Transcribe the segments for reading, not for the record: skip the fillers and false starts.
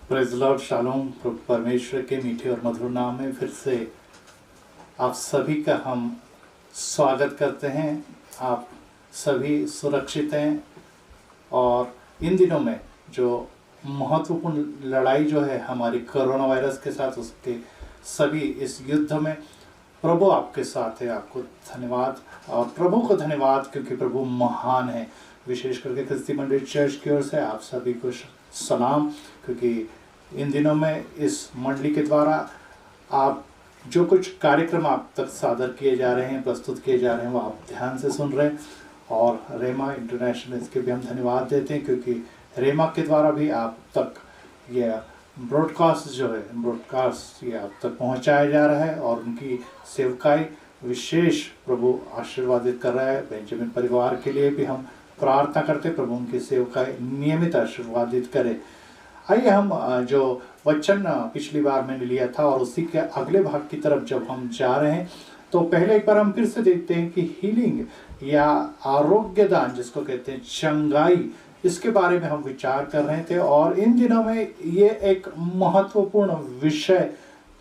Praise Lord, shalom. प्रभु परमेश्वर के मीठे और मधुर नाम में फिर से आप सभी का हम स्वागत करते हैं। आप सभी सुरक्षित हैं और इन दिनों में जो महत्वपूर्ण लड़ाई जो है हमारी कोरोना वायरस के साथ, उसके सभी इस युद्ध में प्रभु आपके साथ है। आपको धन्यवाद और प्रभु को धन्यवाद, क्योंकि प्रभु महान है। विशेष करके क्रिस्ती मंडली चर्च की ओर से आप सभी को सलाम, क्योंकि इन दिनों में इस मंडली के द्वारा आप जो कुछ कार्यक्रम आप तक सादर किए जा रहे हैं, प्रस्तुत किए जा रहे हैं, वो आप ध्यान से सुन रहे हैं। और रेमा इंटरनेशनल, इसके भी हम धन्यवाद देते हैं, क्योंकि रेमा के द्वारा भी आप तक ये ब्रॉडकास्ट जो है, ब्रॉडकास्ट ये आप तक पहुंचाया जा रहा है और उनकी सेवकाई विशेष प्रभु आशीर्वादित कर रहा है। बेंजामिन परिवार के लिए भी हम प्रार्थना करते, प्रभु उनकी सेवकाई नियमित आशीर्वादित करे। आइए हम जो वचन पिछली बार मैंने लिया था और उसी के अगले भाग की तरफ जब हम जा रहे हैं, तो पहले एक बार हम फिर से देखते हैं कि हीलिंग या आरोग्य दान, जिसको कहते हैं चंगाई, इसके बारे में हम विचार कर रहे थे। और इन दिनों में ये एक महत्वपूर्ण विषय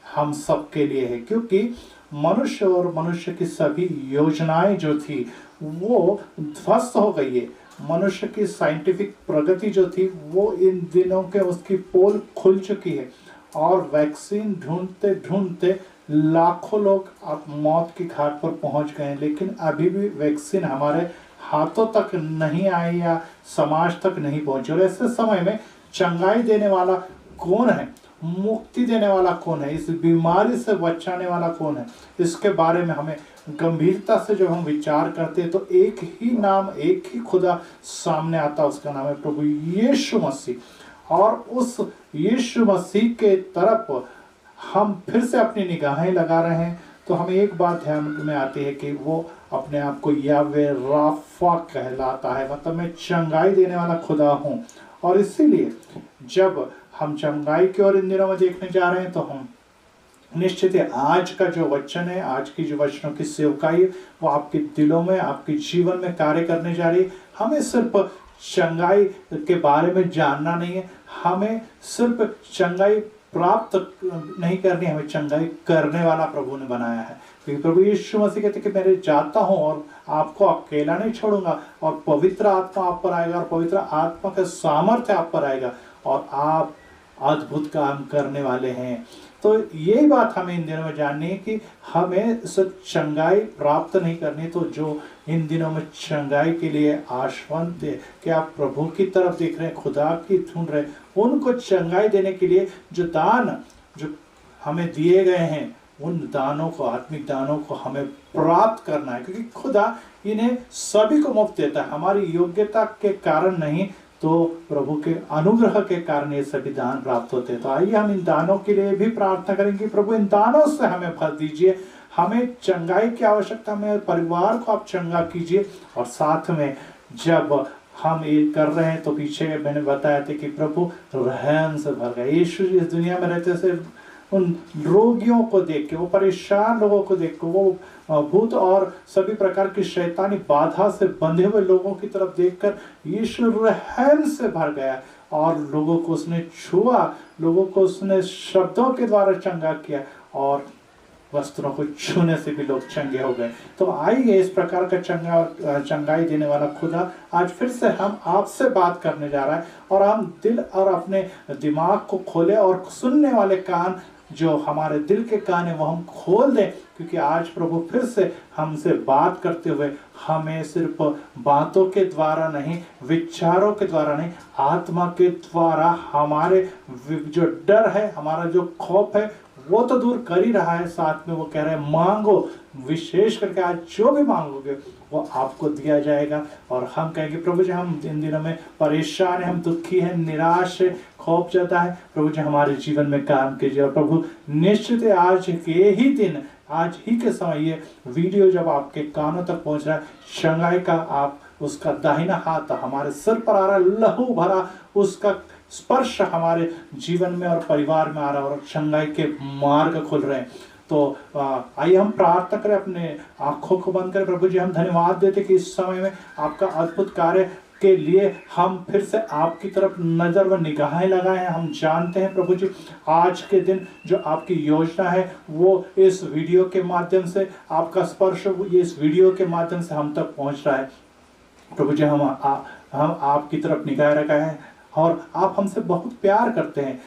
हम सब के लिए है, क्योंकि मनुष्य और मनुष्य की सभी योजनाएं जो थी वो ध्वस्त हो गई है। मनुष्य की साइंटिफिक प्रगति जो थी वो इन दिनों के उसकी पोल खुल चुकी है और वैक्सीन ढूंढते ढूंढते लाखों लोग अब मौत की घाट पर पहुंच गए हैं, लेकिन अभी भी वैक्सीन हमारे हाथों तक नहीं आई या समाज तक नहीं पहुंची। और ऐसे समय में चंगाई देने वाला कौन है, मुक्ति देने वाला कौन है, इस बीमारी से बचाने वाला कौन है, इसके बारे में हमें गंभीरता से जब हम विचार करते हैं तो एक ही नाम, एक ही खुदा सामने आता, उसका नाम है प्रभु यीशु मसीह। और उस यीशु मसीह के तरफ हम फिर से अपनी निगाहें लगा रहे हैं, तो हमें एक बात ध्यान में आती है कि वो अपने आप को यावे राफा कहलाता है, मतलब मैं चंगाई देने वाला खुदा हूँ। और इसीलिए जब हम चंगाई की ओर इन दिनों में देखने जा रहे हैं, तो हम निश्चित है आज का जो वचन है, आज की जो वचनों की सेवकाई है, वो आपके दिलों में, आपके जीवन में कार्य करने जा रही है। हमें सिर्फ चंगाई के बारे में जानना नहीं है, हमें सिर्फ चंगाई प्राप्त नहीं करनी, हमें चंगाई करने वाला प्रभु ने बनाया है। क्योंकि प्रभु यीशु मसीह कहते कि मैं जाता हूँ और आपको अकेला नहीं छोड़ूंगा, और पवित्र आत्मा आप पर आएगा और पवित्र आत्मा का सामर्थ्य आप पर आएगा और आप अद्भुत काम करने वाले हैं। तो यही बात हमें इन दिनों में जाननी है कि हमें सिर्फ चंगाई प्राप्त नहीं करनी। तो जो इन दिनों में चंगाई के लिए आशवंत है कि आप प्रभु की तरफ देख रहे हैं, खुदा की ढूंढ रहे हैं, उनको चंगाई देने के लिए जो दान जो हमें दिए गए हैं, उन दानों को, आत्मिक दानों को हमें प्राप्त करना है, क्योंकि खुदा इन्हें सभी को मुफ्त देता है। हमारी योग्यता के कारण नहीं, तो प्रभु के अनुग्रह के कारण ये सभी दान प्राप्त होते हैं। तो आइए हम इन दानों के लिए भी प्रार्थना करेंगे, प्रभु इन दानों से हमें भर दीजिए। हमें चंगाई की आवश्यकता में, परिवार को आप चंगा कीजिए। और साथ में जब हम ये कर रहे हैं, तो पीछे मैंने बताया था कि प्रभु रहम से भर गए। यीशु इस दुनिया में रहते से उन रोगियों को देख के, वो परेशान लोगों को देख के, वो भूत और सभी प्रकार की शैतानी बाधा से बंधे हुए लोगों की तरफ देखकर यीशु रहम से भर गया और लोगों को उसने छुआ, लोगों को उसने शब्दों के द्वारा चंगा किया और वस्त्रों को छूने से भी लोग चंगे हो गए। तो आइए इस प्रकार का चंगाई देने वाला खुदा आज फिर से हम आपसे बात करने जा रहा है, और हम दिल और अपने दिमाग को खोले और सुनने वाले कान, जो हमारे दिल के कान है, वो हम खोल दें, क्योंकि आज प्रभु फिर से हमसे बात करते हुए हमें सिर्फ बातों के द्वारा नहीं, विचारों के द्वारा नहीं, आत्मा के द्वारा हमारे जो डर है, हमारा जो खौफ है, वो तो दूर कर ही रहा है। साथ में वो कह रहा है मांगो, विशेष करके आज जो भी मांगोगे वो आपको दिया जाएगा। और हम कहेंगे प्रभु जी हम इन दिनों में परेशान हैं, हम दुखी हैं, निराश है, खौफ जाता है, प्रभु जी हमारे जीवन में काम कीजिए। और प्रभु निश्चित है आज के ही दिन, आज ही के समय ये वीडियो जब आपके कानों तक पहुंच रहा है, चंगाई का आप उसका दाहिना हाथ हमारे सिर पर आ रहा है, लहू भरा उसका स्पर्श हमारे जीवन में और परिवार में आ रहा है और चंगाई के मार्ग खुल रहे हैं। तो आइए हम प्रार्थना करें, अपने आंखों को बंद करें। प्रभु जी हम धन्यवाद देते कि इस समय में आपका अद्भुत कार्य के लिए हम फिर से आपकी तरफ नजर व निगाहें लगाए हैं। हम जानते हैं प्रभु जी, आज के दिन जो आपकी योजना है वो इस वीडियो के माध्यम से, आपका स्पर्श ये इस वीडियो के माध्यम से हम तक पहुंच रहा है। प्रभु जी, हम आपकी तरफ निगाह रखा है और आप हमसे बहुत प्यार करते हैं।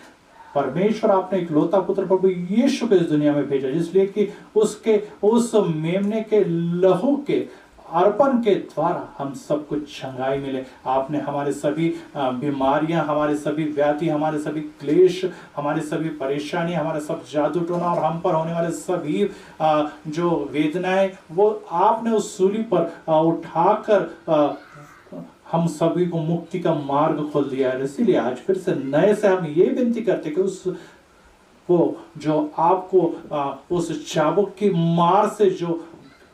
परमेश्वर आपने एक लौता पुत्र प्रभु यीशु को इस दुनिया में भेजा, जिसलिए कि उसके उस मेमने के लहू के अर्पण के द्वारा हम सब कुछ छंगाई मिले। आपने हमारे सभी बीमारियां, हमारे सभी व्याधि, हमारे सभी क्लेश, हमारे सभी परेशानियां, हमारे सब जादू टोना और हम पर होने वाले सभी जो वेदनाएं, वो आपने उस सूली पर उठाकर हम सभी को मुक्ति का मार्ग खोल दिया है। इसीलिए आज फिर से नए से हम ये विनती करते कि उस वो जो आपको उस चाबुक की मार से जो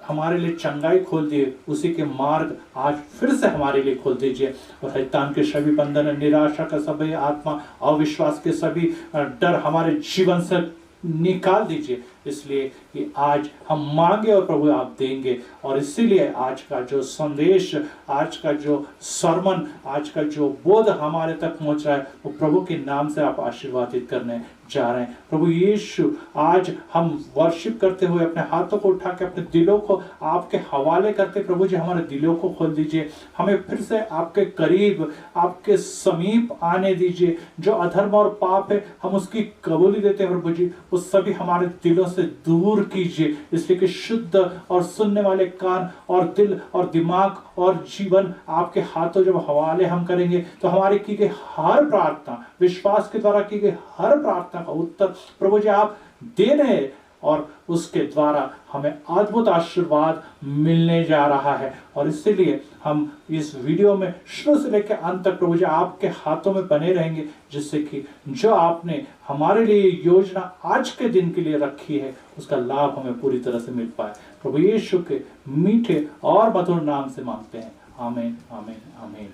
हमारे लिए चंगाई खोल दिए, उसी के मार्ग आज फिर से हमारे लिए खोल दीजिए। और शैतान के सभी बंधन, निराशा का सभी आत्मा, अविश्वास के सभी डर हमारे जीवन से निकाल दीजिए, इसलिए कि आज हम मांगे और प्रभु आप देंगे। और इसीलिए आज का जो संदेश, आज का जो सरमन, आज का जो बोध हमारे तक पहुंच रहा है, वो प्रभु के नाम से आप आशीर्वादित करने जा रहे हैं। प्रभु यीशु, आज हम वर्शिप करते हुए अपने हाथों को उठा के अपने दिलों को आपके हवाले करते, प्रभु जी हमारे दिलों को खोल दीजिए, हमें फिर से आपके करीब, आपके समीप आने दीजिए। जो अधर्म और पाप है हम उसकी कबूली देते हैं प्रभु जी, वो सभी हमारे दिलों से दूर कीजिए, इसलिए कि शुद्ध और सुनने वाले कान और दिल और दिमाग और जीवन आपके हाथों जब हवाले हम करेंगे, तो हमारी की गई हर प्रार्थना, विश्वास के द्वारा की गई हर प्रार्थना का उत्तर प्रभु जी आप दे रहे हैं, और उसके द्वारा हमें अद्भुत आशीर्वाद मिलने जा रहा है। और इसीलिए हम इस वीडियो में शुरू से लेकर अंत तक प्रभु जी आपके हाथों में बने रहेंगे, जिससे कि जो आपने हमारे लिए योजना आज के दिन के लिए रखी है, उसका लाभ हमें पूरी तरह से मिल पाए। प्रभु यीशु के मीठे और मधुर नाम से मांगते हैं, आमीन आमीन आमीन।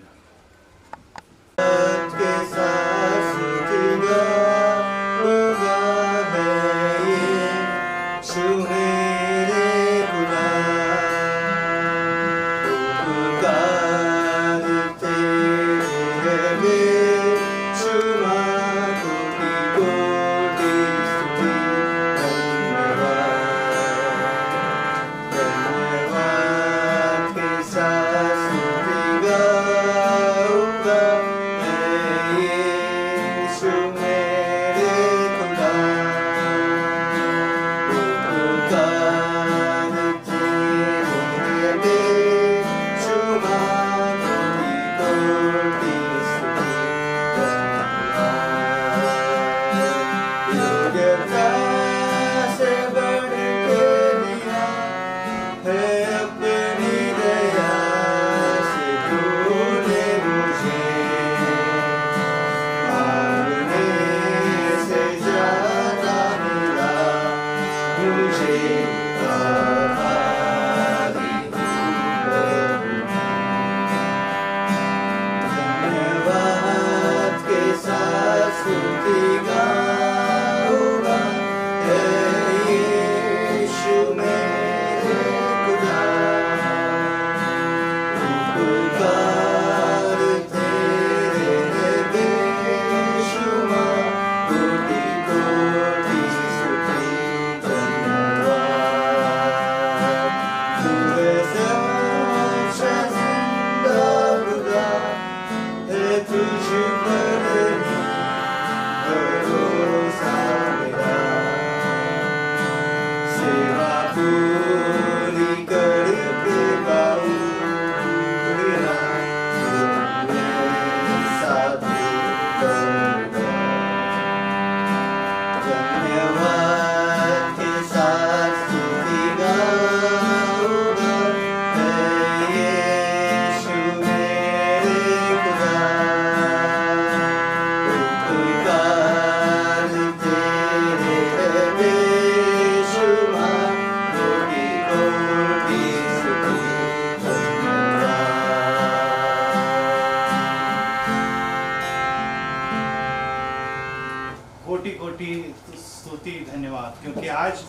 क्योंकि आज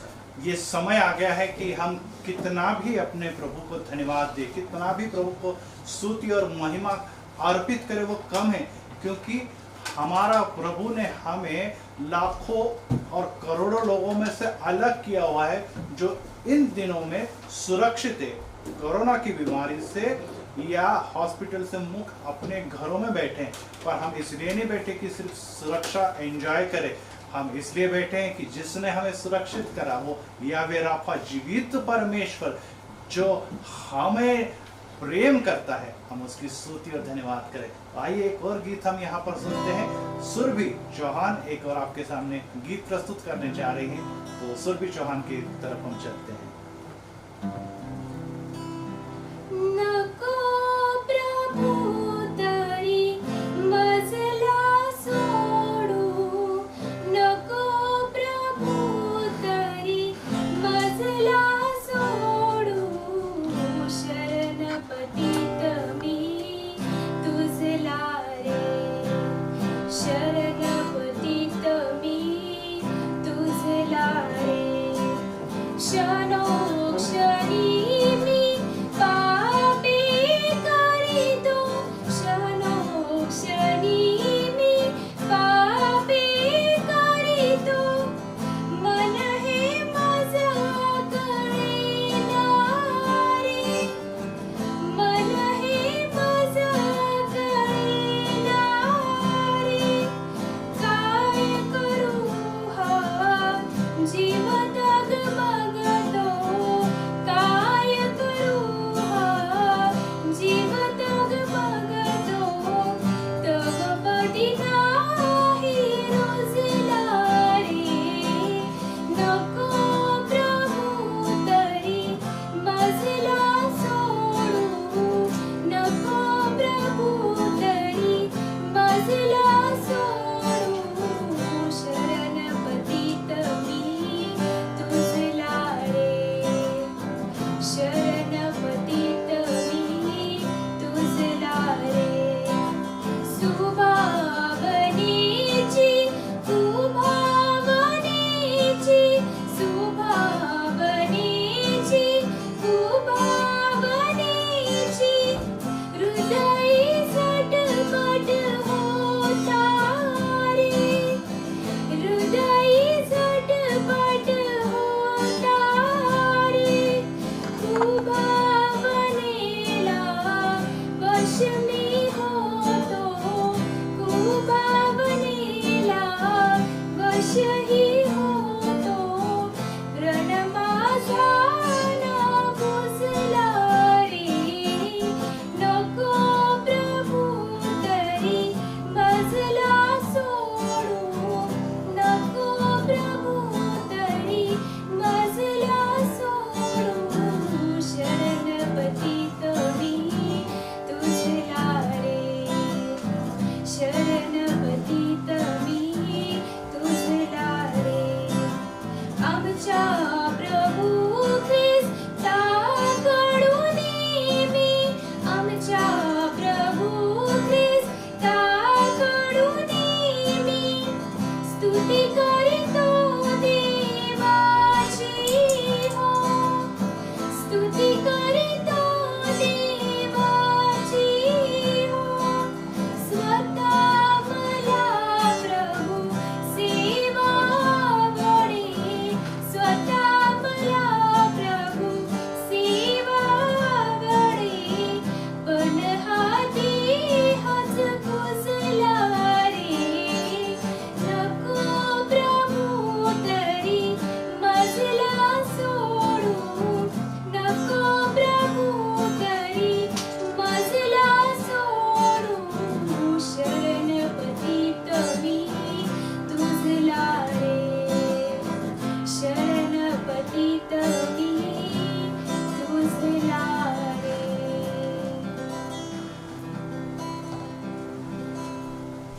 ये समय आ गया है कि हम कितना भी अपने प्रभु को धन्यवाद दें, कितना भी प्रभु को स्तुति और महिमा अर्पित करें वो कम है, क्योंकि हमारा प्रभु ने हमें लाखों और करोड़ों लोगों में से अलग किया हुआ है, जो इन दिनों में सुरक्षित है कोरोना की बीमारी से या हॉस्पिटल से मुक्त अपने घरों में बैठे हैं। पर हम इसलिए नहीं बैठे कि सिर्फ सुरक्षा एंजॉय करें, हम इसलिए बैठे हैं कि जिसने हमें सुरक्षित करा वो यावे राफा, जीवित परमेश्वर जो हमें प्रेम करता है, हम उसकी स्तुति और धन्यवाद करें। आइए एक और गीत हम यहाँ पर सुनते हैं। सुरभि चौहान एक और आपके सामने गीत प्रस्तुत करने जा रही है, तो सुरभि चौहान की तरफ हम चलते हैं।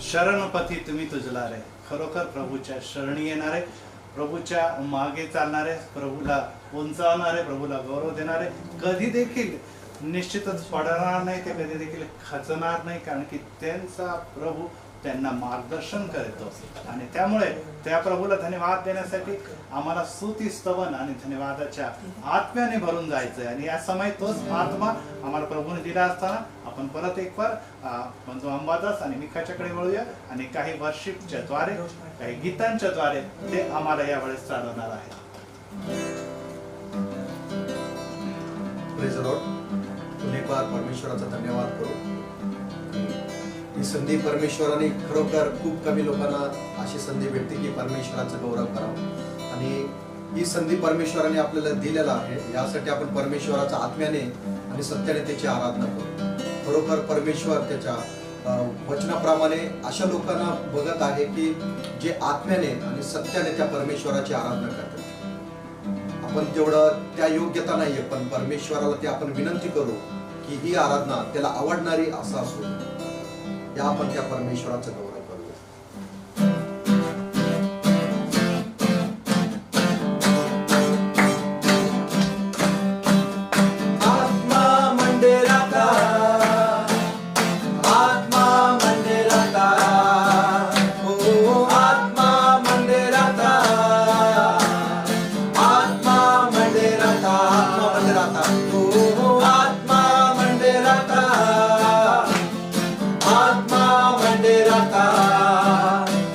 शरणपती तुम्ही तुझला रे, खरोखर प्रभूच्या शरणी येणारे, प्रभूच्या मागे चालणारे, प्रभूला उंचावणारे, प्रभूला गौरव देणारे कधी देखील निश्चितच पडणार नाही, ते कधी देखील खचणार नाही, कारण की त्यांचा प्रभू त्यांना मार्गदर्शन करतो आणि त्यामुळे त्या प्रभूला धन्यवाद देण्यासाठी आम्हाला स्तुती स्तवन आणि धन्यवादाच्या आत्म्याने भरून जायचंय आणि या समय तोच आत्मा आम्हाला प्रभूने दिला असताना आपण परत एक बार बंधू अंबादास आणि मिखाच्याकडे वळूया आणि काही वर्शिपच्या द्वारे काही गीतांच्या द्वारे ते आम्हाला यावेळेस चालवणार आहेत. Praise the Lord. पुन्हा एक बार परमेश्वराचा धन्यवाद करू. ही संधी परमेश्वराने खरोखर खूप कमी लोकांना अशी संधी भेटते की परमेश्वराचा गौरव करावा आणि ही संधी परमेश्वराने आपल्याला दिलेला आहे. यासाठी आपण परमेश्वराच्या आत्म्याने आणि सत्याने त्याची आराधना करू. खरोखर परमेश्वर त्याच्या वचनाप्रमाणे अशा लोकांना बघत आहे की जे आत्म्याने आणि सत्याने त्या परमेश्वराची आराधना करतात. आपण तेवढं त्या योग्यता नाहीये, पण परमेश्वराला ते आपण विनंती करू की ही आराधना त्याला आवडणारी असं असू. या आपण त्या परमेश्वराचं गौरव करू. आत्मा मंदिराता, आत्मा मंदिराता, ओ आत्मा मंदिराता, आत्मा मंदिराता, आत्मा मंदिराता, ओ आत्मा मंदिराता, आत्मा मंदिराता,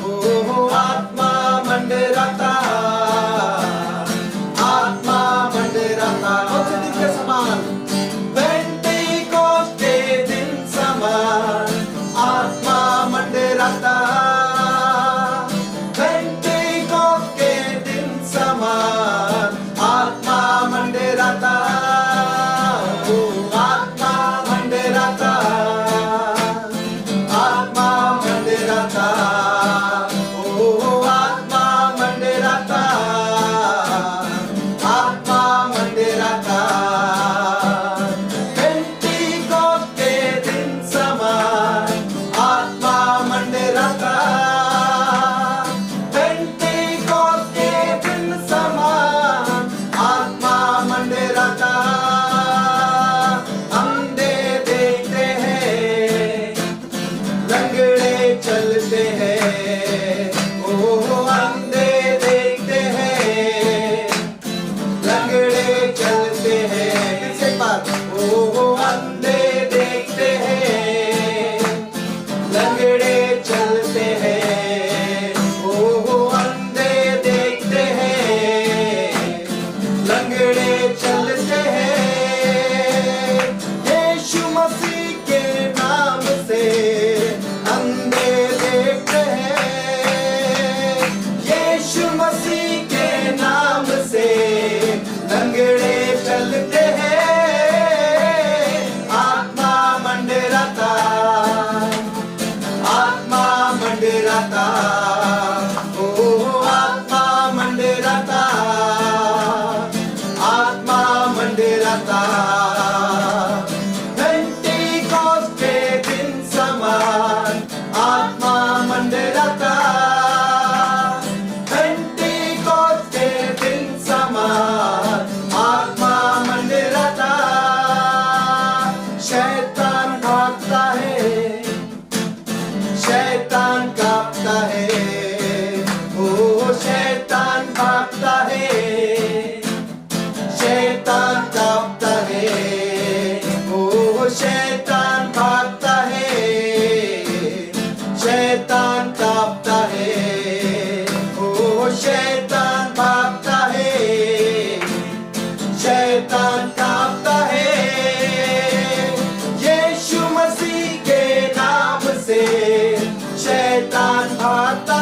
ओ आत्मा मंदिराता, आत्मा मंदिराता. औषधी के समान पेंटेकोस्ट के दिन समान आत्मा मंदिराता, पेंटेकोस्ट के दिन समान आत्मा मंदिराता, ओ आत्मा मंदिराता, आत्मा मंदिराता, ओ आत्मा मंदिराता, आत्मा मंदिराता. पेंटेकोस्ट के दिन समान आत्मा मंदिराता, पेंटेकोस्ट के दिन समान आत्मा मंदिराता. अंधे देखते हैं, लंगड़े चलते हैं, ओ अंधे देखते हैं, लंगड़े चलते हैं. फिर से एक बार, ओ अंधे देखते हैं, लंगड़े चलते हैं, ओ अंधे देखते हैं, लंगड़े चलते हैं. यीशु मसीह के नाम से अंधे देखते हैं, यीशु मसीह के नाम से लंगड़े चलते हैं. आत्मा मंदिराता, आत्मा मंदिराता, ओ आत्मा मंदिराता, आत्मा मंदिराता. पेंटेकोस्ट के दिन समान आत्मा मंदिराता, पेंटेकोस्ट के दिन समान आत्मा मंदिराता. शैतान भागता है, शैतान कांपता है, ओ शैतान भागता है, शैतान कांपता है, ओ शैतान भागता है, शैतान कांपता है, ओ शैतान भागता है, शैतान कांपता है. यीशु मसीह के नाम से शैतान भागता.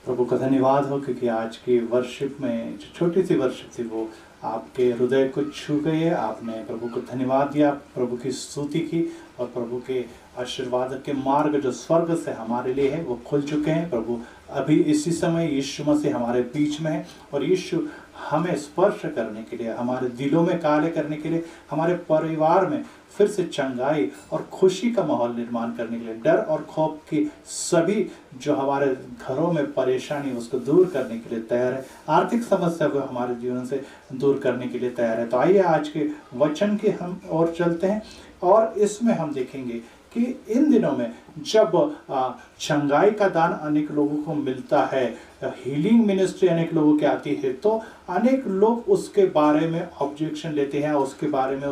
प्रभु का धन्यवाद हो क्योंकि आज की वर्शिप में जो छोटी सी वर्शिप थी वो आपके हृदय को छू गई है. आपने प्रभु को धन्यवाद दिया, प्रभु की स्तुति की और प्रभु के आशीर्वाद के मार्ग जो स्वर्ग से हमारे लिए है वो खुल चुके हैं. प्रभु अभी इसी समय यीशु मसीह हमारे बीच में है और यीशु हमें स्पर्श करने के लिए, हमारे दिलों में कार्य करने के लिए, हमारे परिवार में फिर से चंगाई और खुशी का माहौल निर्माण करने के लिए, डर और खौफ की सभी जो हमारे घरों में परेशानी उसको दूर करने के लिए तैयार है. आर्थिक समस्या को हमारे जीवन से दूर करने के लिए तैयार है. तो आइए आज के वचन के हम और चलते हैं और इसमें हम देखेंगे कि इन दिनों में जब चंगाई का दान अनेक लोगों को मिलता है, हीलिंग मिनिस्ट्री अनेक लोगों की आती है, तो अनेक लोग उसके बारे में ऑब्जेक्शन लेते हैं, उसके बारे में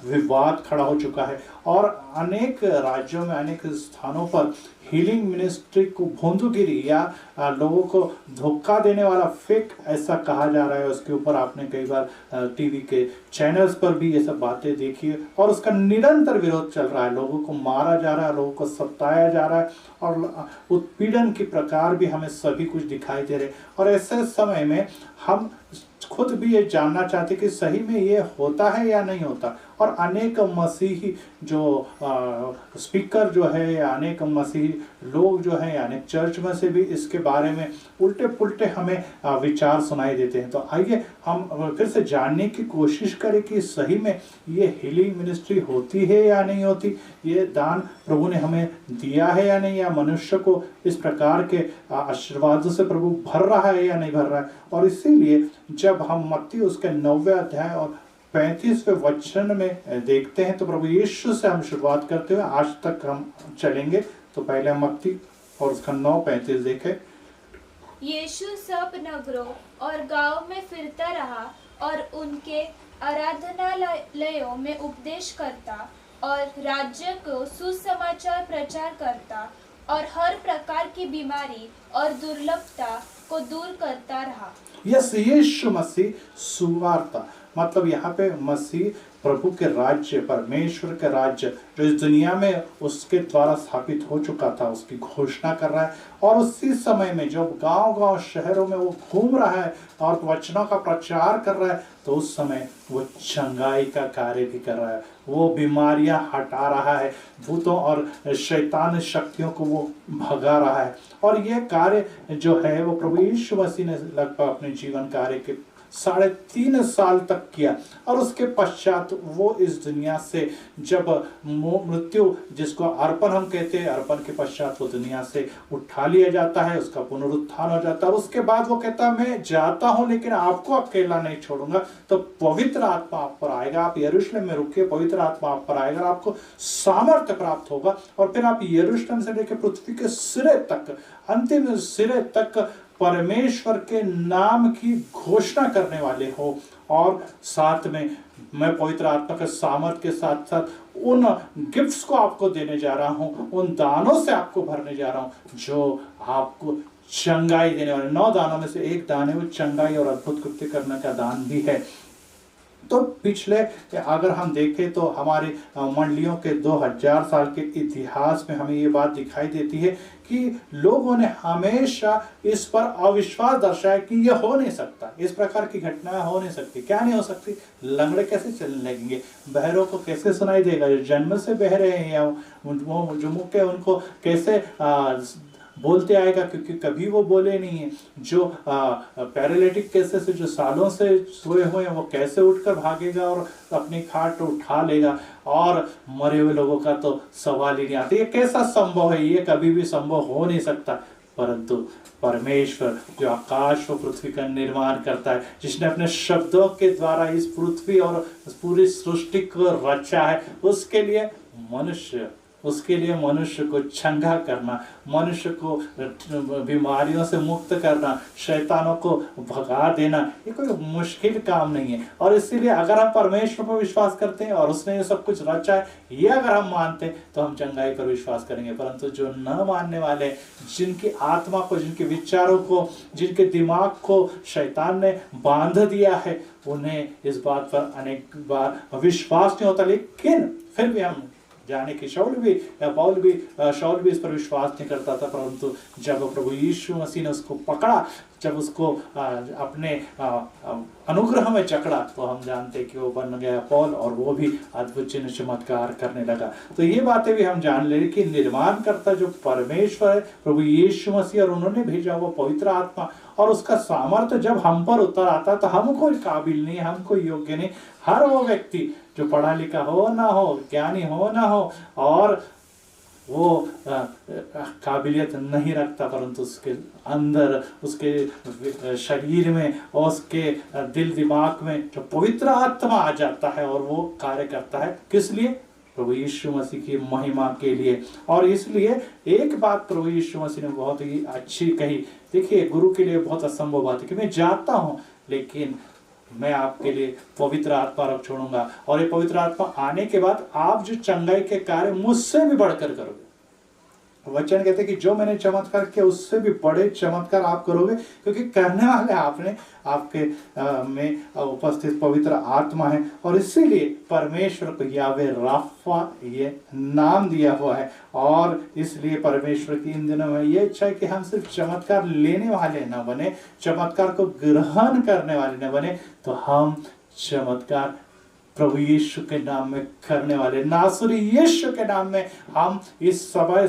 विवाद खड़ा हो चुका है और अनेक राज्यों में अनेक स्थानों पर हीलिंग मिनिस्ट्री को भोंदूगिरी या लोगों को धोखा देने वाला फेक ऐसा कहा जा रहा है। उसके ऊपर आपने कई बार टीवी के चैनल्स पर भी ये सब बातें देखी है और उसका निरंतर विरोध चल रहा है। लोगों को मारा जा रहा है, लोगों को सताया जा रहा है और उत्पीड़न के प्रकार भी हमें सभी कुछ दिखाई दे रहे। और ऐसे समय में हम खुद भी ये जानना चाहते कि सही में ये होता है या नहीं होता। और अनेक मसीही जो स्पीकर जो है या अनेक मसीही लोग जो हैं अनेक चर्च में से भी इसके बारे में उल्टे पुल्टे हमें विचार सुनाई देते हैं। तो आइए हम फिर से जानने की कोशिश करें कि सही में ये हीलिंग मिनिस्ट्री होती है या नहीं होती, ये दान प्रभु ने हमें दिया है या नहीं, या मनुष्य को इस प्रकार के आशीर्वादों से प्रभु भर रहा है या नहीं भर रहा है। और इसीलिए जब हम मत्ती उसके 9वें अध्याय और 35वें वचन में देखते हैं तो प्रभु यीशु से हम शुरुआत करते हुए आज तक हम चलेंगे। तो पहले हम मत्ती और उसका 9:35 देखें। यीशु सब नगरों और गांव में फिरता रहा और उनके आराधनालयों में उपदेश करता और राज्य को सुसमाचार प्रचार करता और हर प्रकार की बीमारी और दुर्लभता को दूर करता रहा। यीशु मसीह सुवार्ता मतलब यहाँ पे मसीह प्रभु के राज्य, परमेश्वर के राज्य जो इस दुनिया में उसके द्वारा स्थापित हो चुका था उसकी घोषणा कर रहा है। और उसी समय में जब गांव-गांव शहरों में वो घूम रहा है और वचनों का प्रचार कर रहा है तो उस समय वो चंगाई का कार्य भी कर रहा है, वो बीमारियां हटा रहा है, भूतों और शैतान शक्तियों को वो भगा रहा है। और ये कार्य जो है वो प्रभु यीशु मसीह ने लगभग अपने जीवन कार्य के 3.5 साल तक किया। और उसके पश्चात वो इस दुनिया से जब मृत्यु जिसको अर्पण हम कहते हैं, अर्पण के पश्चात वो दुनिया से उठा लिया जाता है, उसका पुनरुत्थान हो जाता है। और उसके बाद वो कहता है मैं जाता हूं लेकिन आपको अकेला नहीं छोड़ूंगा। तो पवित्र आत्मा आप पर आएगा, आप यरूशलेम में रुकिए, पवित्र आत्मा आप पर आएगा, आपको सामर्थ्य प्राप्त होगा और फिर आप यरूशलेम से लेकर पृथ्वी के सिरे तक, अंतिम सिरे तक परमेश्वर के नाम की घोषणा करने वाले हो। और साथ में मैं पवित्र आत्मा के सामर्थ्य के साथ साथ उन गिफ्ट्स को आपको देने जा रहा हूं, उन दानों से आपको भरने जा रहा हूं जो आपको चंगाई देने वाले। 9 दानों में से एक दान है वो चंगाई और अद्भुत कृत्य करने का दान भी है। तो पिछले अगर हम देखें तो हमारे मंडलियों के 2000 साल के इतिहास में हमें ये बात दिखाई देती है कि लोगों ने हमेशा इस पर अविश्वास दर्शाया कि ये हो नहीं सकता, इस प्रकार की घटनाएं हो नहीं सकती। क्या नहीं हो सकती? लंगड़े कैसे चलने लगेंगे, बहरों को कैसे सुनाई देगा, जो जन्म से बहरे हैं या वो जो मुख्य उनको कैसे बोलते आएगा, क्योंकि कभी वो बोले नहीं है। जो पैरालिटिक कैसे से जो सालों से सोए हुए हैं वो कैसे उठकर भागेगा और अपनी खाट उठा लेगा। और मरे हुए लोगों का तो सवाल ही नहीं आता। ये कैसा संभव है? ये कभी भी संभव हो नहीं सकता। परंतु परमेश्वर जो आकाश और पृथ्वी का निर्माण करता है, जिसने अपने शब्दों के द्वारा इस पृथ्वी और पूरी सृष्टि को रचा है, उसके लिए मनुष्य को चंगा करना, मनुष्य को बीमारियों से मुक्त करना, शैतानों को भगा देना, ये कोई मुश्किल काम नहीं है। और इसीलिए अगर हम परमेश्वर पर विश्वास करते हैं और उसने ये सब कुछ रचा है, ये अगर हम मानते हैं तो हम चंगाई पर विश्वास करेंगे। परंतु जो न मानने वाले, जिनकी आत्मा को, जिनके विचारों को, जिनके दिमाग को शैतान ने बांध दिया है, उन्हें इस बात पर अनेक बार विश्वास नहीं होता। लेकिन फिर भी हम जाने कि शाऊल भी इस पर विश्वास नहीं करता था। परंतु जब प्रभु यीशु मसीह ने उसको पकड़ा, जब उसको अपने अनुग्रह में जकड़ा, तो हम जानते कि वो बन गया पौल और वो भी अद्भुत चिन्ह चमत्कार करने लगा। तो ये बातें भी हम जान ले कि निर्माण करता जो परमेश्वर है, प्रभु यीशु मसीह, और उन्होंने भेजा वो पवित्र आत्मा, और उसका सामर्थ्य जब हम पर उतर आता तो हम कोई काबिल नहीं, हम कोई योग्य नहीं। हर वो व्यक्ति जो पढ़ा लिखा हो ना हो, ज्ञानी हो ना हो, और वो काबिलियत नहीं रखता, परंतु उसके अंदर, उसके शरीर में और उसके दिल दिमाग में जो पवित्र आत्मा आ जाता है और वो कार्य करता है। किस लिए? प्रभु यीशु मसीह की महिमा के लिए। और इसलिए एक बात प्रभु यीशु मसीह ने बहुत ही अच्छी कही। देखिए, गुरु के लिए बहुत असंभव बात है कि मैं जाता हूँ, लेकिन मैं आपके लिए पवित्र आत्मा रख छोड़ूंगा, और ये पवित्र आत्मा आने के बाद आप जो चंगाई के कार्य मुझसे भी बढ़कर करोगे। वचन कहते हैं कि जो मैंने चमत्कार किया उससे भी बड़े चमत्कार आप करोगे, क्योंकि करने वाले आपने आपके में उपस्थित पवित्र आत्मा है। और इसीलिए परमेश्वर को यावे राफा ये नाम दिया हुआ है। और इसलिए परमेश्वर की इन दिनों में ये इच्छा है कि हम सिर्फ चमत्कार लेने वाले न बने, चमत्कार को ग्रहण करने वाले न बने, तो हम चमत्कार प्रभु यीशु के नाम में करने वाले, नासरी यीशु के नाम में हम इस समय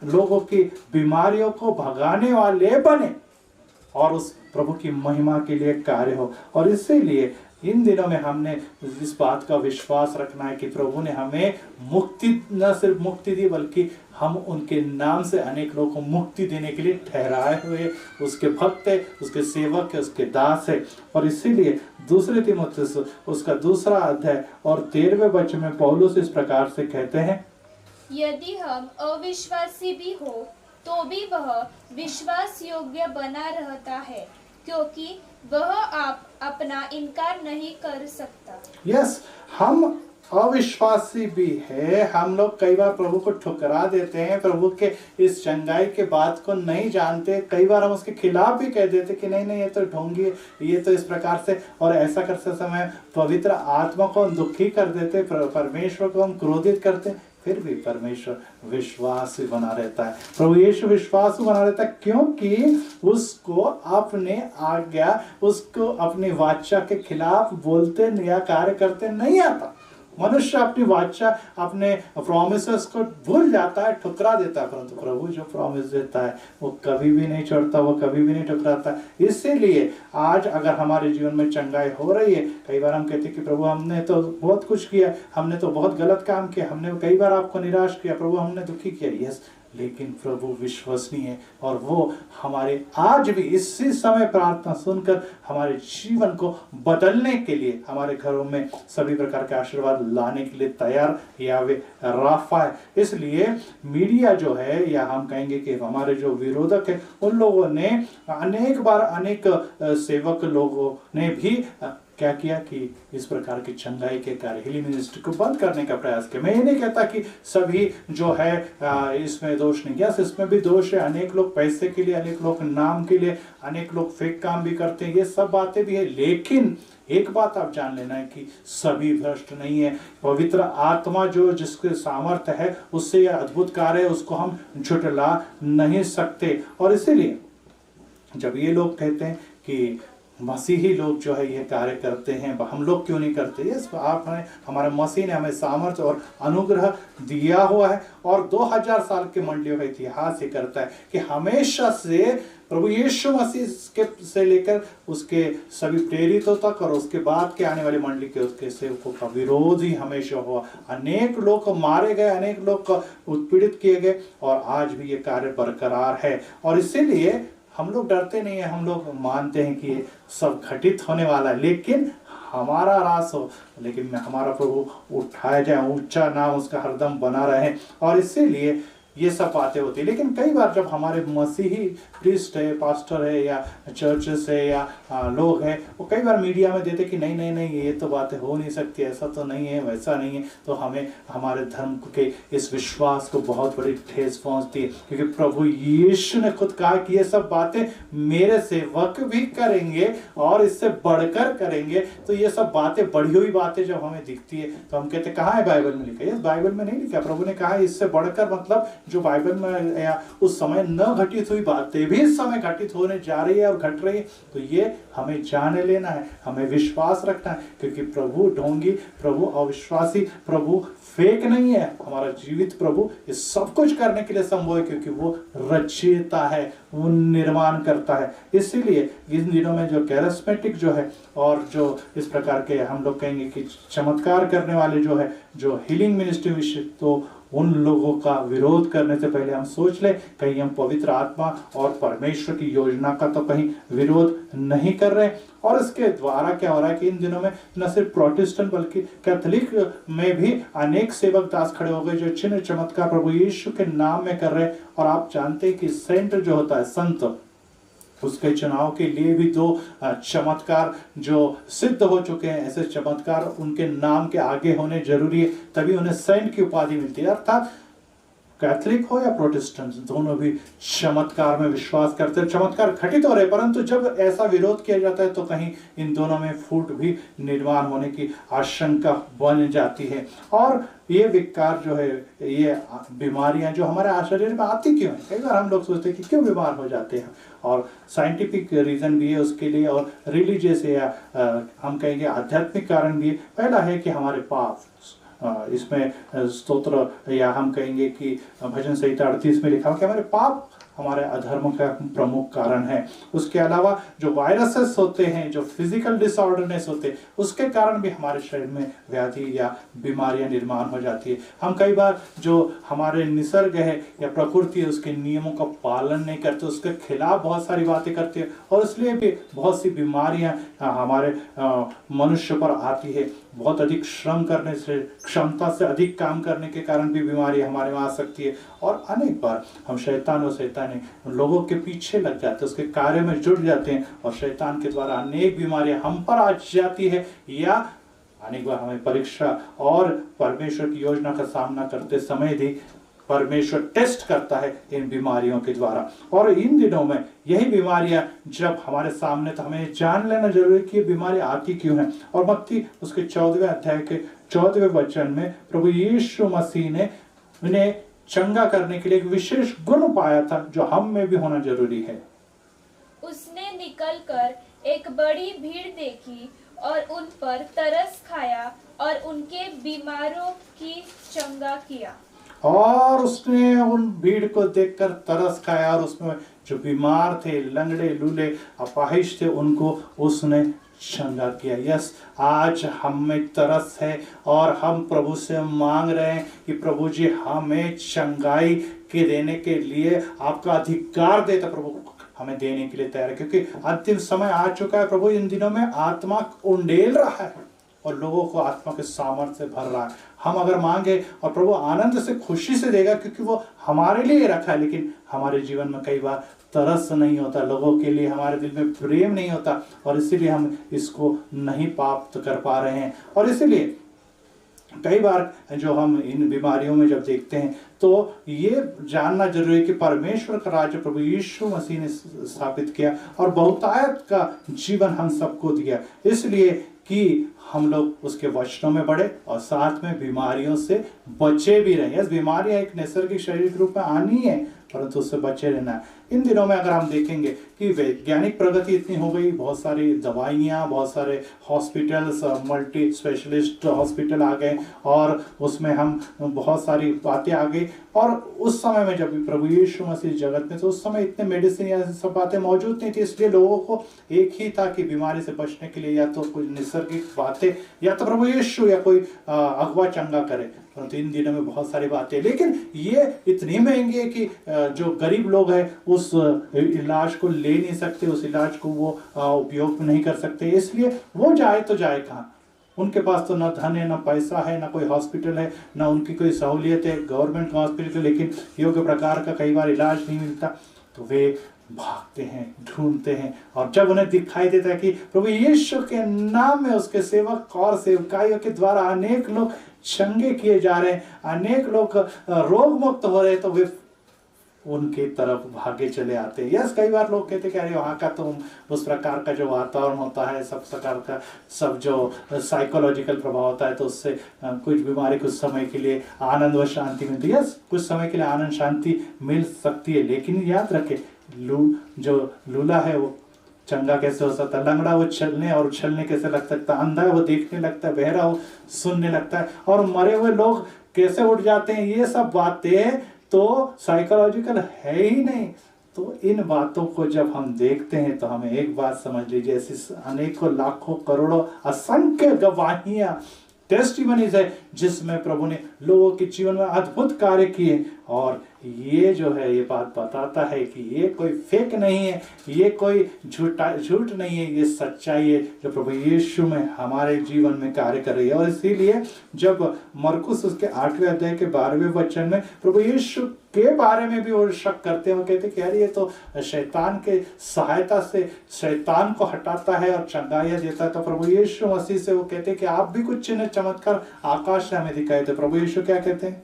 लोगों की बीमारियों को भगाने वाले बने, और उस प्रभु की महिमा के लिए कार्य हो। और इसीलिए इन दिनों में हमने इस बात का विश्वास रखना है कि प्रभु ने हमें मुक्ति, न सिर्फ मुक्ति दी, बल्कि हम उनके नाम से अनेक लोगों को मुक्ति देने के लिए ठहराए हुए उसके भक्त है, उसके सेवक है, उसके दास है। और इसीलिए दूसरे तीमुथियुस उसका 2 अध्याय और 13वें वचन में पौलुस इस प्रकार से कहते हैं, यदि हम अविश्वासी भी हो तो भी वह विश्वास योग्य बना रहता है, क्योंकि वह आप अपना इनकार नहीं कर सकता। यस, हम अविश्वासी भी है, हम लोग कई बार प्रभु को ठुकरा देते हैं, प्रभु के इस चंगाई के बात को नहीं जानते, कई बार हम उसके खिलाफ भी कह देते कि नहीं नहीं ये तो ढोंगी, ये तो इस प्रकार से, और ऐसा करते समय पवित्र आत्मा को हम दुखी कर देते, परमेश्वर को हम क्रोधित करते। फिर भी परमेश्वर विश्वासी बना रहता है, प्रभु यीशु विश्वासी बना रहता है, क्योंकि उसको अपने आज्ञा, उसको अपनी वाचा के खिलाफ बोलते या कार्य करते नहीं आता। मनुष्य अपनी वाचा, अपने प्रॉमिसेस को भूल जाता है, ठुकरा देता है, परंतु प्रभु जो प्रॉमिस देता है वो कभी भी नहीं छोड़ता, वो कभी भी नहीं ठुकराता। इसीलिए आज अगर हमारे जीवन में चंगाई हो रही है, कई बार हम कहते हैं कि प्रभु हमने तो बहुत कुछ किया, हमने तो बहुत गलत काम किया, हमने कई बार आपको निराश किया, प्रभु हमने दुखी किया। यस, लेकिन प्रभु विश्वसनीय है, और वो हमारे आज भी इसी समय प्रार्थना सुनकर हमारे जीवन को बदलने के लिए, हमारे घरों में सभी प्रकार के आशीर्वाद लाने के लिए तैयार यावे राफा है। इसलिए मीडिया जो है, या हम कहेंगे कि हमारे जो विरोधक है, उन लोगों ने अनेक बार, अनेक सेवक लोगों ने भी क्या किया कि इस प्रकार की चंगाई के कार्य, हीलिंग मिनिस्ट्री को बंद करने का प्रयास किया। मैं ये नहीं कहता कि सभी जो है इसमें दोष नहीं, यस इसमें भी दोष है। अनेक लोग पैसे के लिए, अनेक लोग नाम के लिए, अनेक लोग फेक काम भी करते हैं, ये सब बातें भी है। लेकिन एक बात आप जान लेना है कि सभी भ्रष्ट नहीं है। पवित्र आत्मा जो जिसके सामर्थ्य है, उससे यह अद्भुत कार्य है, उसको हम झुठला नहीं सकते। और इसीलिए जब ये लोग कहते हैं कि मसीही लोग जो है ये कार्य करते हैं, हम लोग क्यों नहीं करते? यस, आपने, हमारे मसीह ने हमें सामर्थ्य और अनुग्रह दिया हुआ है, और 2000 साल के मंडलियों का इतिहास ये करता है कि हमेशा से प्रभु यीशु मसीह के से लेकर उसके सभी प्रेरितों तक और उसके बाद के आने वाली मंडली के उसके सेवकों का विरोध ही हमेशा हुआ। अनेक लोग मारे गए, अनेक लोग उत्पीड़ित किए गए, और आज भी ये कार्य बरकरार है। और इसीलिए हम लोग डरते नहीं है, हम लोग मानते हैं कि ये सब घटित होने वाला है, लेकिन हमारा रास हो, लेकिन हमारा प्रभु उठाया जाए, ऊंचा नाम उसका हरदम बना रहे। और इसीलिए ये सब बातें होती है। लेकिन कई बार जब हमारे मसीही प्रीस्ट है, पास्टर है, या चर्चेस है, या लोग हैं, वो कई बार मीडिया में देते कि नहीं नहीं नहीं ये तो बातें हो नहीं सकती, ऐसा तो नहीं है, वैसा नहीं है, तो हमें हमारे धर्म के इस विश्वास को बहुत बड़ी ठेस पहुंचती है। क्योंकि प्रभु यीशु ने खुद कहा कि ये सब बातें मेरे सेवक भी करेंगे और इससे बढ़कर करेंगे। तो ये सब बातें, बढ़ी हुई बातें जब हमें दिखती है तो हम कहते कहाँ है बाइबल में लिखा? ये बाइबल में नहीं लिखा। प्रभु ने कहा इससे बढ़कर, मतलब जो बाइबल में या उस समय न घटित हुई बातें भी इस समय घटित होने जा रही है और घट रही है। तो ये हमें जान लेना है, हमें विश्वास रखना है, क्योंकि प्रभु ढोंगी, प्रभु अविश्वासी, प्रभु फेक नहीं है। हमारा जीवित प्रभु इस सब कुछ करने के लिए संभव है, क्योंकि वो रचयिता है, वो निर्माण करता है। इसीलिए इन दिनों में जो कैरिस्मेटिक जो है, और जो इस प्रकार के हम लोग कहेंगे कि चमत्कार करने वाले जो है, जो हीलिंग मिनिस्ट्री विषय, तो उन लोगों का विरोध करने से पहले हम सोच ले कहीं हम पवित्र आत्मा और परमेश्वर की योजना का तो कहीं विरोध नहीं कर रहे। और इसके द्वारा क्या हो रहा है कि इन दिनों में न सिर्फ प्रोटेस्टेंट बल्कि कैथोलिक में भी अनेक सेवक दास खड़े हो गए जो चिन्ह चमत्कार प्रभु यीशु के नाम में कर रहे हैं। और आप जानते हैं कि सेंट जो होता है, संत, उसके चुनाव के लिए भी 2 चमत्कार जो सिद्ध हो चुके हैं, ऐसे चमत्कार उनके नाम के आगे होने जरूरी है, तभी उन्हें सेंट की उपाधि मिलती है। अर्थात कैथोलिक हो या प्रोटेस्टेंट, दोनों भी चमत्कार में विश्वास करते हैं। चमत्कार घटित हो रहे, परंतु जब ऐसा विरोध किया जाता है तो कहीं इन दोनों में फूट भी निर्माण होने की आशंका बन जाती है। और ये विकार जो है, ये बीमारियां जो हमारे शरीर में आती क्यों है? कई बार हम लोग सोचते हैं कि क्यों बीमार हो जाते हैं, और साइंटिफिक रीजन भी है उसके लिए, और रिलीजियस या हम कहेंगे आध्यात्मिक कारण भी है। पहला है कि हमारे पाप, इसमें स्तोत्र या हम कहेंगे कि भजन संहिता 38 में लिखा हुआ कि हमारे पाप हमारे अधर्म का प्रमुख कारण है। उसके अलावा जो वायरसेस होते हैं, जो फिजिकल डिसऑर्डरनेस होते हैं, उसके कारण भी हमारे शरीर में व्याधि या बीमारियां निर्माण हो जाती है। हम कई बार जो हमारे निसर्ग है या प्रकृति है उसके नियमों का पालन नहीं करते, उसके खिलाफ बहुत सारी बातें करते हैं, और इसलिए भी बहुत सी बीमारियां हमारे मनुष्य पर आती है। बहुत अधिक श्रम करने से, क्षमता से अधिक काम करने के कारण भी बीमारी हमारे में आ सकती है। और अनेक बार हम शैतान और शैतानी लोगों के पीछे लग जाते हैं, उसके कार्य में जुड़ जाते हैं, और शैतान के द्वारा अनेक बीमारियां हम पर आ जाती है, या अनेक बार हमें परीक्षा और परमेश्वर की योजना का सामना करते समय भी परमेश्वर टेस्ट करता है इन बीमारियों के द्वारा। और इन दिनों में यही बीमारियां जब हमारे सामने, तो हमें जान लेना जरूरी है कि ये बीमारी आती क्यों है। और मत्ती उसके 14वें अध्याय के 14वें वचन में प्रभु यीशु मसीह ने उन्हें चंगा करने के लिए एक विशेष गुण पाया था जो हम में भी होना जरूरी है। उसने निकलकर एक बड़ी भीड़ देखी और उन पर तरस खाया और उनके बीमारों की चंगा किया। और उसने उन भीड़ को देखकर तरस खाया, और उसमें जो बीमार थे, लंगड़े, लूले, अपाहिज थे, उनको उसने चंगा किया। यस, आज हम में तरस है और हम प्रभु से मांग रहे हैं कि प्रभु जी हमें चंगाई के देने के लिए आपका अधिकार देता। प्रभु हमें देने के लिए तैयार है, क्योंकि अंतिम समय आ चुका है। प्रभु इन दिनों में आत्मा उंडेल रहा है और लोगों को आत्मा के सामर्थ्य से भर रहा है। हम अगर मांगे और प्रभु आनंद से, खुशी से देगा, क्योंकि वो हमारे लिए रखा है। लेकिन हमारे जीवन में कई बार तरस नहीं होता, लोगों के लिए हमारे दिल में प्रेम नहीं होता, और इसीलिए हम इसको नहीं प्राप्त कर पा रहे हैं। और इसीलिए कई बार जो हम इन बीमारियों में जब देखते हैं तो ये जानना जरूरी है कि परमेश्वर का राज्य प्रभु यीशु मसीह ने स्थापित किया और बहुतायत का जीवन हम सबको दिया, इसलिए कि हम लोग उसके वचनों में बढ़े और साथ में बीमारियों से बचे भी रहें। बीमारियां एक नैसर्गिक शरीर के रूप में आनी है, परंतु उससे बचे रहना है। इन दिनों में अगर हम देखेंगे कि वैज्ञानिक प्रगति इतनी हो गई, बहुत सारी दवाइयाँ, बहुत सारे हॉस्पिटल्स, मल्टी स्पेशलिस्ट हॉस्पिटल आ गए, और उसमें हम बहुत सारी बातें आ गई। और उस समय में जब प्रभु यीशु मसीह जगत में, तो उस समय इतने मेडिसिन या सब बातें मौजूद नहीं थी, इसलिए लोगों को एक ही था कि बीमारी से बचने के लिए या तो कुछ नैसर्गिक बातें, या तो प्रभु यीशु या कोई अगवा चंगा करे। परंतु इन दिनों में बहुत सारी बातें, लेकिन ये इतनी महंगी है कि जो गरीब लोग हैं उस इलाज को ले नहीं सकते, उस इलाज को वो उपयोग नहीं कर सकते, इसलिए वो जाए तो जाए कहाँ? उनके पास तो न धन है, न पैसा है, न कोई हॉस्पिटल है, न उनकी कोई सहूलियत है गवर्नमेंट हॉस्पिटल, लेकिन योग्य प्रकार का कई बार इलाज नहीं मिलता, तो वे भागते हैं, ढूंढते हैं। और जब उन्हें दिखाई देता है कि प्रभु यीशु के नाम में उसके सेवक और सेवकाइयों के द्वारा अनेक लोग चंगे किए जा रहे हैं, अनेक लोग रोग मुक्त हो रहे हैं, तो वे उनके तरफ भागे चले आते हैं। यस, कई बार लोग कहते हैं कि अरे वहाँ का तो उस प्रकार का जो वातावरण होता है, सब प्रकार का सब जो साइकोलॉजिकल प्रभाव होता है, तो उससे कुछ बीमारी कुछ समय के लिए आनंद व शांति मिलती है। यस, कुछ समय के लिए आनंद शांति मिल सकती है, लेकिन याद रखें जो लूला है वो चंगा कैसे हो सकता है? लंगड़ा वो चलने और उछलने कैसे लग सकता है? अंधा है वो देखने लगता है, बहरा वो सुनने लगता है, और मरे हुए लोग कैसे उठ जाते हैं? ये सब बातें तो साइकोलॉजिकल है ही नहीं। तो इन बातों को जब हम देखते हैं तो हमें एक बात समझ लीजिए, ऐसी अनेकों लाखों करोड़ों असंख्य गवाहियां टेस्टिमनीज है जिसमें प्रभु ने लोगों के जीवन में अद्भुत कार्य किए। और ये जो है ये बात बताता है कि ये कोई फेक नहीं है, ये कोई झूठ नहीं है, ये सच्चाई है जो प्रभु यीशु में हमारे जीवन में कार्य कर रही है। और इसीलिए जब मरकुस उसके 8वें अध्याय के 12वें वचन में प्रभु यीशु के बारे में भी वो शक करते हैं, वो कहते हैं कि यार ये तो शैतान के सहायता से शैतान को हटाता है और चंगाइयाँ देता है। तो प्रभु यीशु मसीह से वो कहते हैं कि आप भी कुछ चिन्ह चमत्कार आकाश से हमें दिखाए। तो प्रभु यीशु क्या कहते हैं?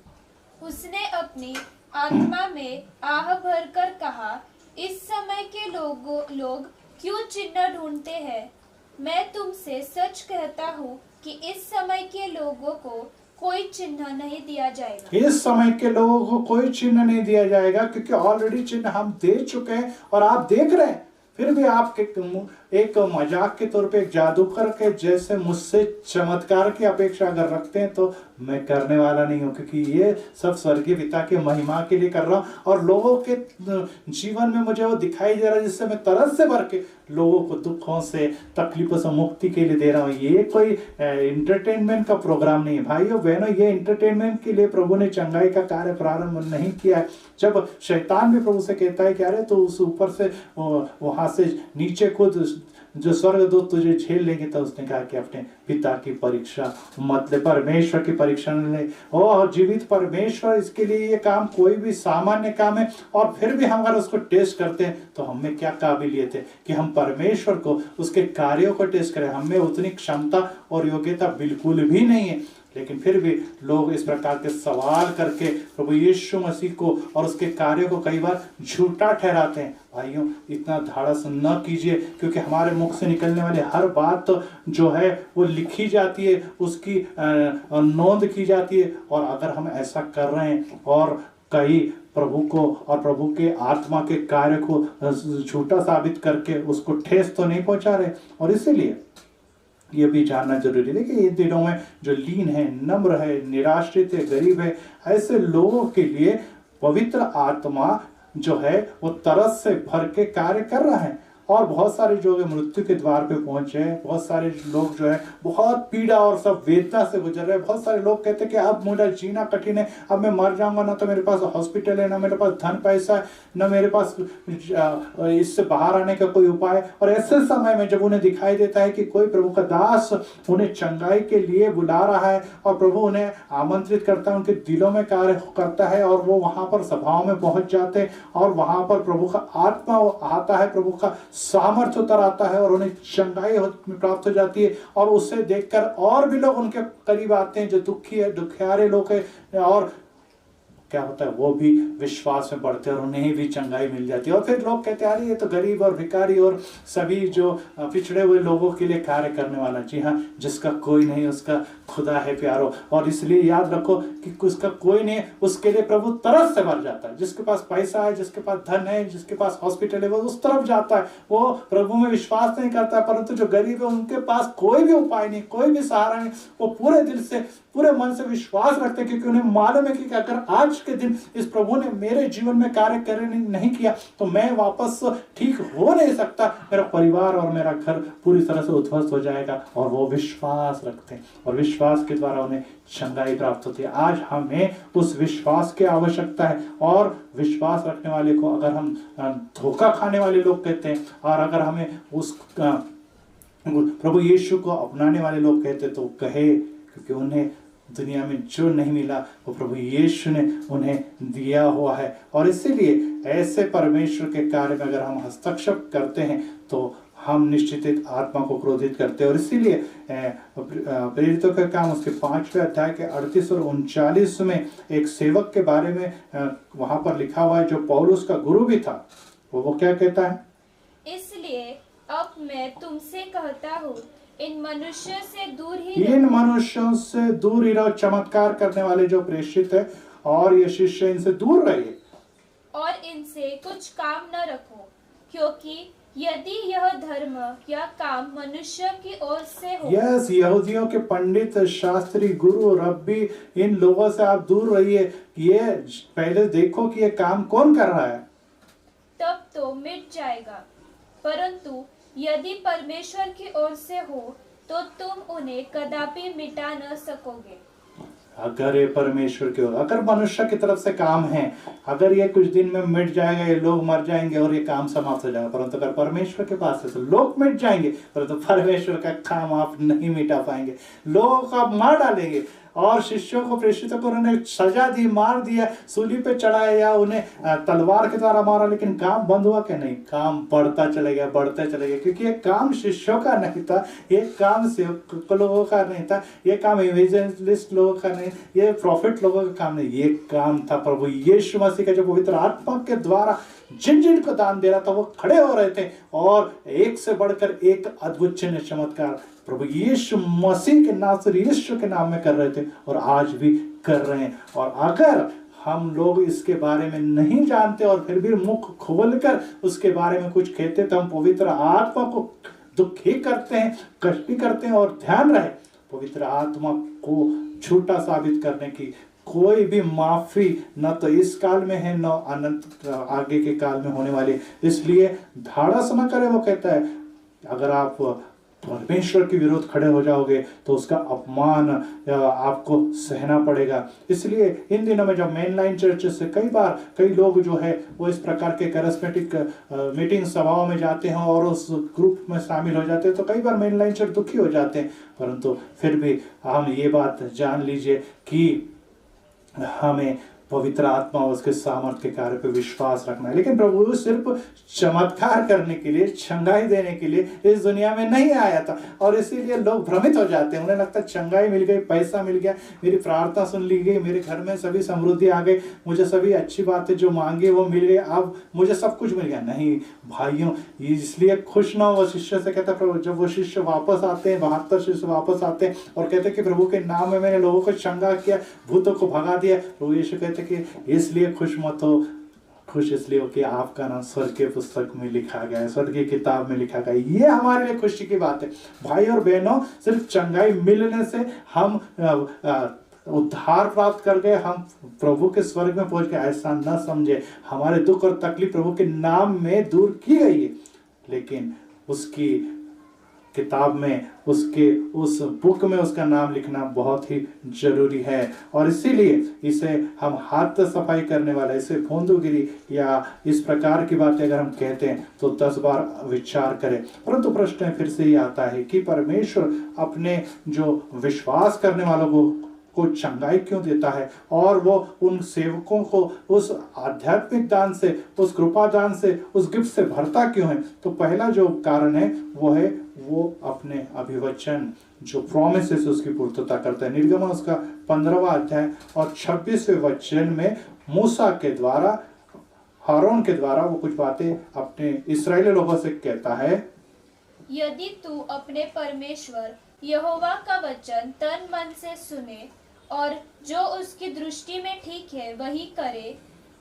उसने अपनी आत्मा में आह भरकर कहा, इस समय के लोग क्यों चिन्ह ढूंढते हैं? मैं तुमसे सच कहता हूँ कि इस समय के लोगों को कोई चिन्ह नहीं दिया जाएगा। इस समय के लोगों को कोई चिन्ह नहीं दिया जाएगा, क्योंकि ऑलरेडी चिन्ह हम दे चुके हैं और आप देख रहे हैं। फिर भी आप एक मजाक के तौर पे एक जादूगर के जैसे मुझसे चमत्कार की अपेक्षा अगर रखते हैं तो मैं करने वाला नहीं हूँ, क्योंकि ये सब स्वर्गीय पिता के महिमा के लिए कर रहा हूँ और लोगों के जीवन में मुझे वो दिखाई दे रहा है जिससे मैं तरस से भर के लोगों को दुखों से तकलीफों से मुक्ति के लिए दे रहा हूँ। ये कोई एंटरटेनमेंट का प्रोग्राम नहीं है भाइयों बहनों, ये एंटरटेनमेंट के लिए प्रभु ने चंगाई का कार्य प्रारंभ नहीं किया है। जब शैतान भी प्रभु से कहता है कि अरे तो उस ऊपर से वहां से नीचे खुद जो स्वर्गदूत तुझे झेल लेंगे, तो उसने कहा कि अपने पिता की परीक्षा मतलब परमेश्वर की परीक्षा ले। और जीवित परमेश्वर, इसके लिए ये काम कोई भी सामान्य काम है। और फिर भी हम अगर उसको टेस्ट करते हैं तो हमें क्या काबिलियत है कि हम परमेश्वर को उसके कार्यों को टेस्ट करें। हमें उतनी क्षमता और योग्यता बिल्कुल भी नहीं है, लेकिन फिर भी लोग इस प्रकार के सवाल करके प्रभु यीशु मसीह को और उसके कार्यों को कई बार झूठा ठहराते हैं। भाइयों इतना धाड़स न कीजिए, क्योंकि हमारे मुख से निकलने वाली हर बात जो है वो लिखी जाती है, उसकी नोंद की जाती है। और अगर हम ऐसा कर रहे हैं और कहीं प्रभु को और प्रभु के आत्मा के कार्य को झूठा साबित करके उसको ठेस तो नहीं पहुंचा रहे। और इसीलिए ये भी जानना जरूरी है कि इन दिनों में जो लीन है, नम्र है, निराश्रित है, गरीब है, ऐसे लोगों के लिए पवित्र आत्मा जो है वो तरस से भर के कार्य कर रहा है। और बहुत सारे जो मृत्यु के द्वार पे पहुंचे हैं, बहुत सारे लोग जो है बहुत पीड़ा और सब वेदना से गुजर रहे हैं। बहुत सारे लोग कहते हैं कि अब मेरा जीना कठिन है, अब मैं मर जाऊंगा, ना तो मेरे पास हॉस्पिटल है, ना मेरे पास धन पैसा है, ना मेरे पास इससे बाहर आने का कोई उपाय है। और ऐसे समय में जब उन्हें दिखाई देता है कि कोई प्रभु का दास उन्हें चंगाई के लिए बुला रहा है और प्रभु उन्हें आमंत्रित करता है, उनके दिलों में कार्य करता है और वो वहां पर सभाओं में पहुंच जाते हैं और वहां पर प्रभु का आत्मा आता है, प्रभु का सामर्थ्य उतर आता है और उन्हें चंगाई प्राप्त हो जाती है। और उससे देखकर और भी लोग उनके करीब आते हैं जो दुखी है, दुखियारे लोग है, और क्या होता है वो भी विश्वास में बढ़ते हैं और उन्हें भी चंगाई मिल जाती है। और फिर लोग कहते हैं अरे ये तो गरीब और भिखारी और सभी जो पिछड़े हुए लोगों के लिए कार्य करने वाला। जी हाँ, जिसका कोई नहीं उसका खुदा है प्यारो। और इसलिए याद रखो कि उसका कोई नहीं, उसके लिए प्रभु तरस से भर जाता है। जिसके पास पैसा है, जिसके पास धन है, जिसके पास हॉस्पिटल है, वो उस तरफ जाता है, वो प्रभु में विश्वास नहीं करता। परंतु जो गरीब है उनके पास कोई भी उपाय नहीं, कोई भी सहारा नहीं, वो पूरे दिल से पूरे मन से विश्वास रखते हैं, क्योंकि उन्हें मालूम है कि अगर आज के दिन इस प्रभु ने मेरे जीवन में कार्य करने नहीं किया तो मैं वापस ठीक हो नहीं सकता, मेरा परिवार और मेरा घर पूरी तरह से उद्ध्वस्त हो जाएगा। और वो विश्वास रखते हैं और विश्वास के द्वारा उन्हें चंगाई प्राप्त होती है। आज हमें उस विश्वास की आवश्यकता है। और विश्वास रखने वाले को अगर हम धोखा खाने वाले लोग कहते हैं, और अगर हमें उस प्रभु यीशु को अपनाने वाले लोग कहते तो कहे, क्योंकि उन्हें दुनिया में जो नहीं मिला वो प्रभु यीशु ने उन्हें दिया हुआ है। और इसीलिए ऐसे परमेश्वर के कार्य में अगर हम हस्तक्षेप करते हैं तो हम निश्चित आत्मा को क्रोधित करते हैं। और इसीलिए प्रेरितों का काम उसके 5वें अध्याय के 38 और 39 में एक सेवक के बारे में वहां पर लिखा हुआ है जो पौलुस का गुरु भी था। वो क्या कहता है? इसलिए अब मैं तुमसे कहता हूँ, इन मनुष्यों से दूर ही रहो, चमत्कार करने वाले जो प्रेषित है और ये शिष्य, इनसे दूर रहिए और इनसे कुछ काम न रखो, क्योंकि यदि यह धर्म या काम मनुष्य की ओर से हो। यस, यहूदियों के पंडित, शास्त्री, गुरु, रब्बी, इन लोगों से आप दूर रहिए। ये पहले देखो कि ये काम कौन कर रहा है, तब तो मिट जाएगा। परंतु यदि परमेश्वर की ओर से हो तो तुम उन्हें कदापि मिटा न सकोगे। अगर ये परमेश्वर की होगा, अगर मनुष्य की तरफ से काम है, अगर ये कुछ दिन में मिट जाएगा, ये लोग मर जाएंगे और ये काम समाप्त हो जाएगा, परंतु अगर परमेश्वर के पास है तो लोग मिट जाएंगे परंतु परमेश्वर का काम आप नहीं मिटा पाएंगे। लोगों को आप मार डालेंगे और शिष्यों को, प्रेषितों को उन्होंने सजा दी, मार दिया, सूली पे चढ़ाया या उन्हें तलवार के द्वारा मारा, लेकिन काम बंद हुआ क्या? नहीं, काम बढ़ता चले गया, बढ़ते चले गए, क्योंकि ये काम शिष्यों का नहीं था, ये काम सेवक लोगों का नहीं था, ये काम इवेंजलिस्ट लोगों का नहीं, ये प्रॉफिट लोगों का काम नहीं, ये काम था प्रभु यीशु मसीह का, जो पवित्र आत्मा के द्वारा जिन जिन को दान दे रहा था वो खड़े हो रहे थे और एक से बढ़कर एक अद्भुत चिन्ह चमत्कार प्रभु यीशु मसीह के नासरी यीशु के नाम में कर रहे थे और आज भी कर रहे हैं। और अगर हम लोग इसके बारे में नहीं जानते और फिर भी मुख खोलकर उसके बारे में कुछ कहते तो हम पवित्र आत्मा को दुखी करते हैं, कष्ट करते हैं। और ध्यान रहे, पवित्र आत्मा को झूठा साबित करने की कोई भी माफी न तो इस काल में है, न अनंत आगे के काल में होने वाली। इसलिए धाड़स न करे। वो कहता है अगर आप परमेश्वर के विरोध खड़े हो जाओगे तो उसका अपमान आपको सहना पड़ेगा। इसलिए इन दिनों में जब मेन लाइन चर्चेस से कई लोग जो है वो इस प्रकार के कैरिस्मेटिक मीटिंग सभाओं में जाते हैं और उस ग्रुप में शामिल हो जाते हैं, तो कई बार मेन लाइन चर्च दुखी हो जाते हैं। परंतु फिर भी हम ये बात जान लीजिए कि हमें पवित्र आत्मा और उसके सामर्थ्य के कार्य पे विश्वास रखना है। लेकिन प्रभु सिर्फ चमत्कार करने के लिए, चंगाई देने के लिए इस दुनिया में नहीं आया था। और इसीलिए लोग भ्रमित हो जाते हैं, उन्हें लगता है चंगाई मिल गई, पैसा मिल गया, मेरी प्रार्थना सुन ली गई, मेरे घर में सभी समृद्धि आ गई, मुझे सभी अच्छी बातें जो मांगे वो मिल गई, अब मुझे सब कुछ मिल गया। नहीं भाइयों, इसलिए खुश ना हो। वो शिष्य से कहता प्रभु, जब वो शिष्य वापस आते हैं, 72 शिष्य वापस आते हैं और कहते कि प्रभु के नाम में मैंने लोगों को चंगा किया, भूतों को भगा दिया, प्रभु यीशु कहते कि इसलिए खुश मत हो, खुश इसलिए हो कि आपका नाम स्वर्ग के पुस्तक में लिखा गया है, स्वर्ग की किताब में लिखा गया है। ये हमारे लिए खुशी की बात है। भाई और बहनों, सिर्फ चंगाई मिलने से हम उद्धार प्राप्त कर गए, हम प्रभु के स्वर्ग में पहुंच गए, ऐसा न समझे। हमारे दुख और तकलीफ प्रभु के नाम में दूर की गई है, लेकिन उसकी किताब में, उसके उस बुक में उसका नाम लिखना बहुत ही जरूरी है। और इसीलिए इसे हम हाथ सफाई करने वाला, इसे भोंदूगिरी या इस प्रकार की बातें अगर हम कहते हैं तो 10 बार विचार करें। परंतु प्रश्न फिर से ये आता है कि परमेश्वर अपने जो विश्वास करने वालों को चंगाई क्यों देता है और वो उन सेवकों को उस आध्यात्मिक दान से, उस कृपा दान से, उस गिफ्ट से भरता क्यों है? तो पहला जो कारण है वो है वो अपने अभिवचन, जो प्रॉमिसेस उसकी पूर्तता करता है। निर्गमन उसका 15वां अध्याय और 26वें वचन में मूसा के द्वारा, हारून के द्वारा वो कुछ बातें अपने इस्राएली लोगों से कहता है। यदि तू अपने परमेश्वर यहोवा का वचन तन मन से सुने और जो उसकी दृष्टि में ठीक है वही करे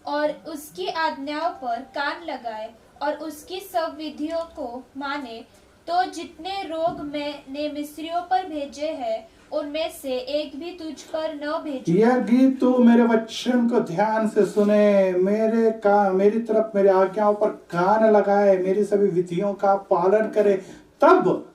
और उसकी आज्ञाओं पर कान लगाए और उसकी सब विधियों को माने, तो जितने रोग मैंने मिस्रियों पर भेजे हैं उनमें से एक भी तुझ पर न भेजे। यदि तू मेरे वचन को ध्यान से सुने, मेरी तरफ, मेरे आज्ञाओं पर कान लगाए, मेरी सभी विधियों का पालन करे, तब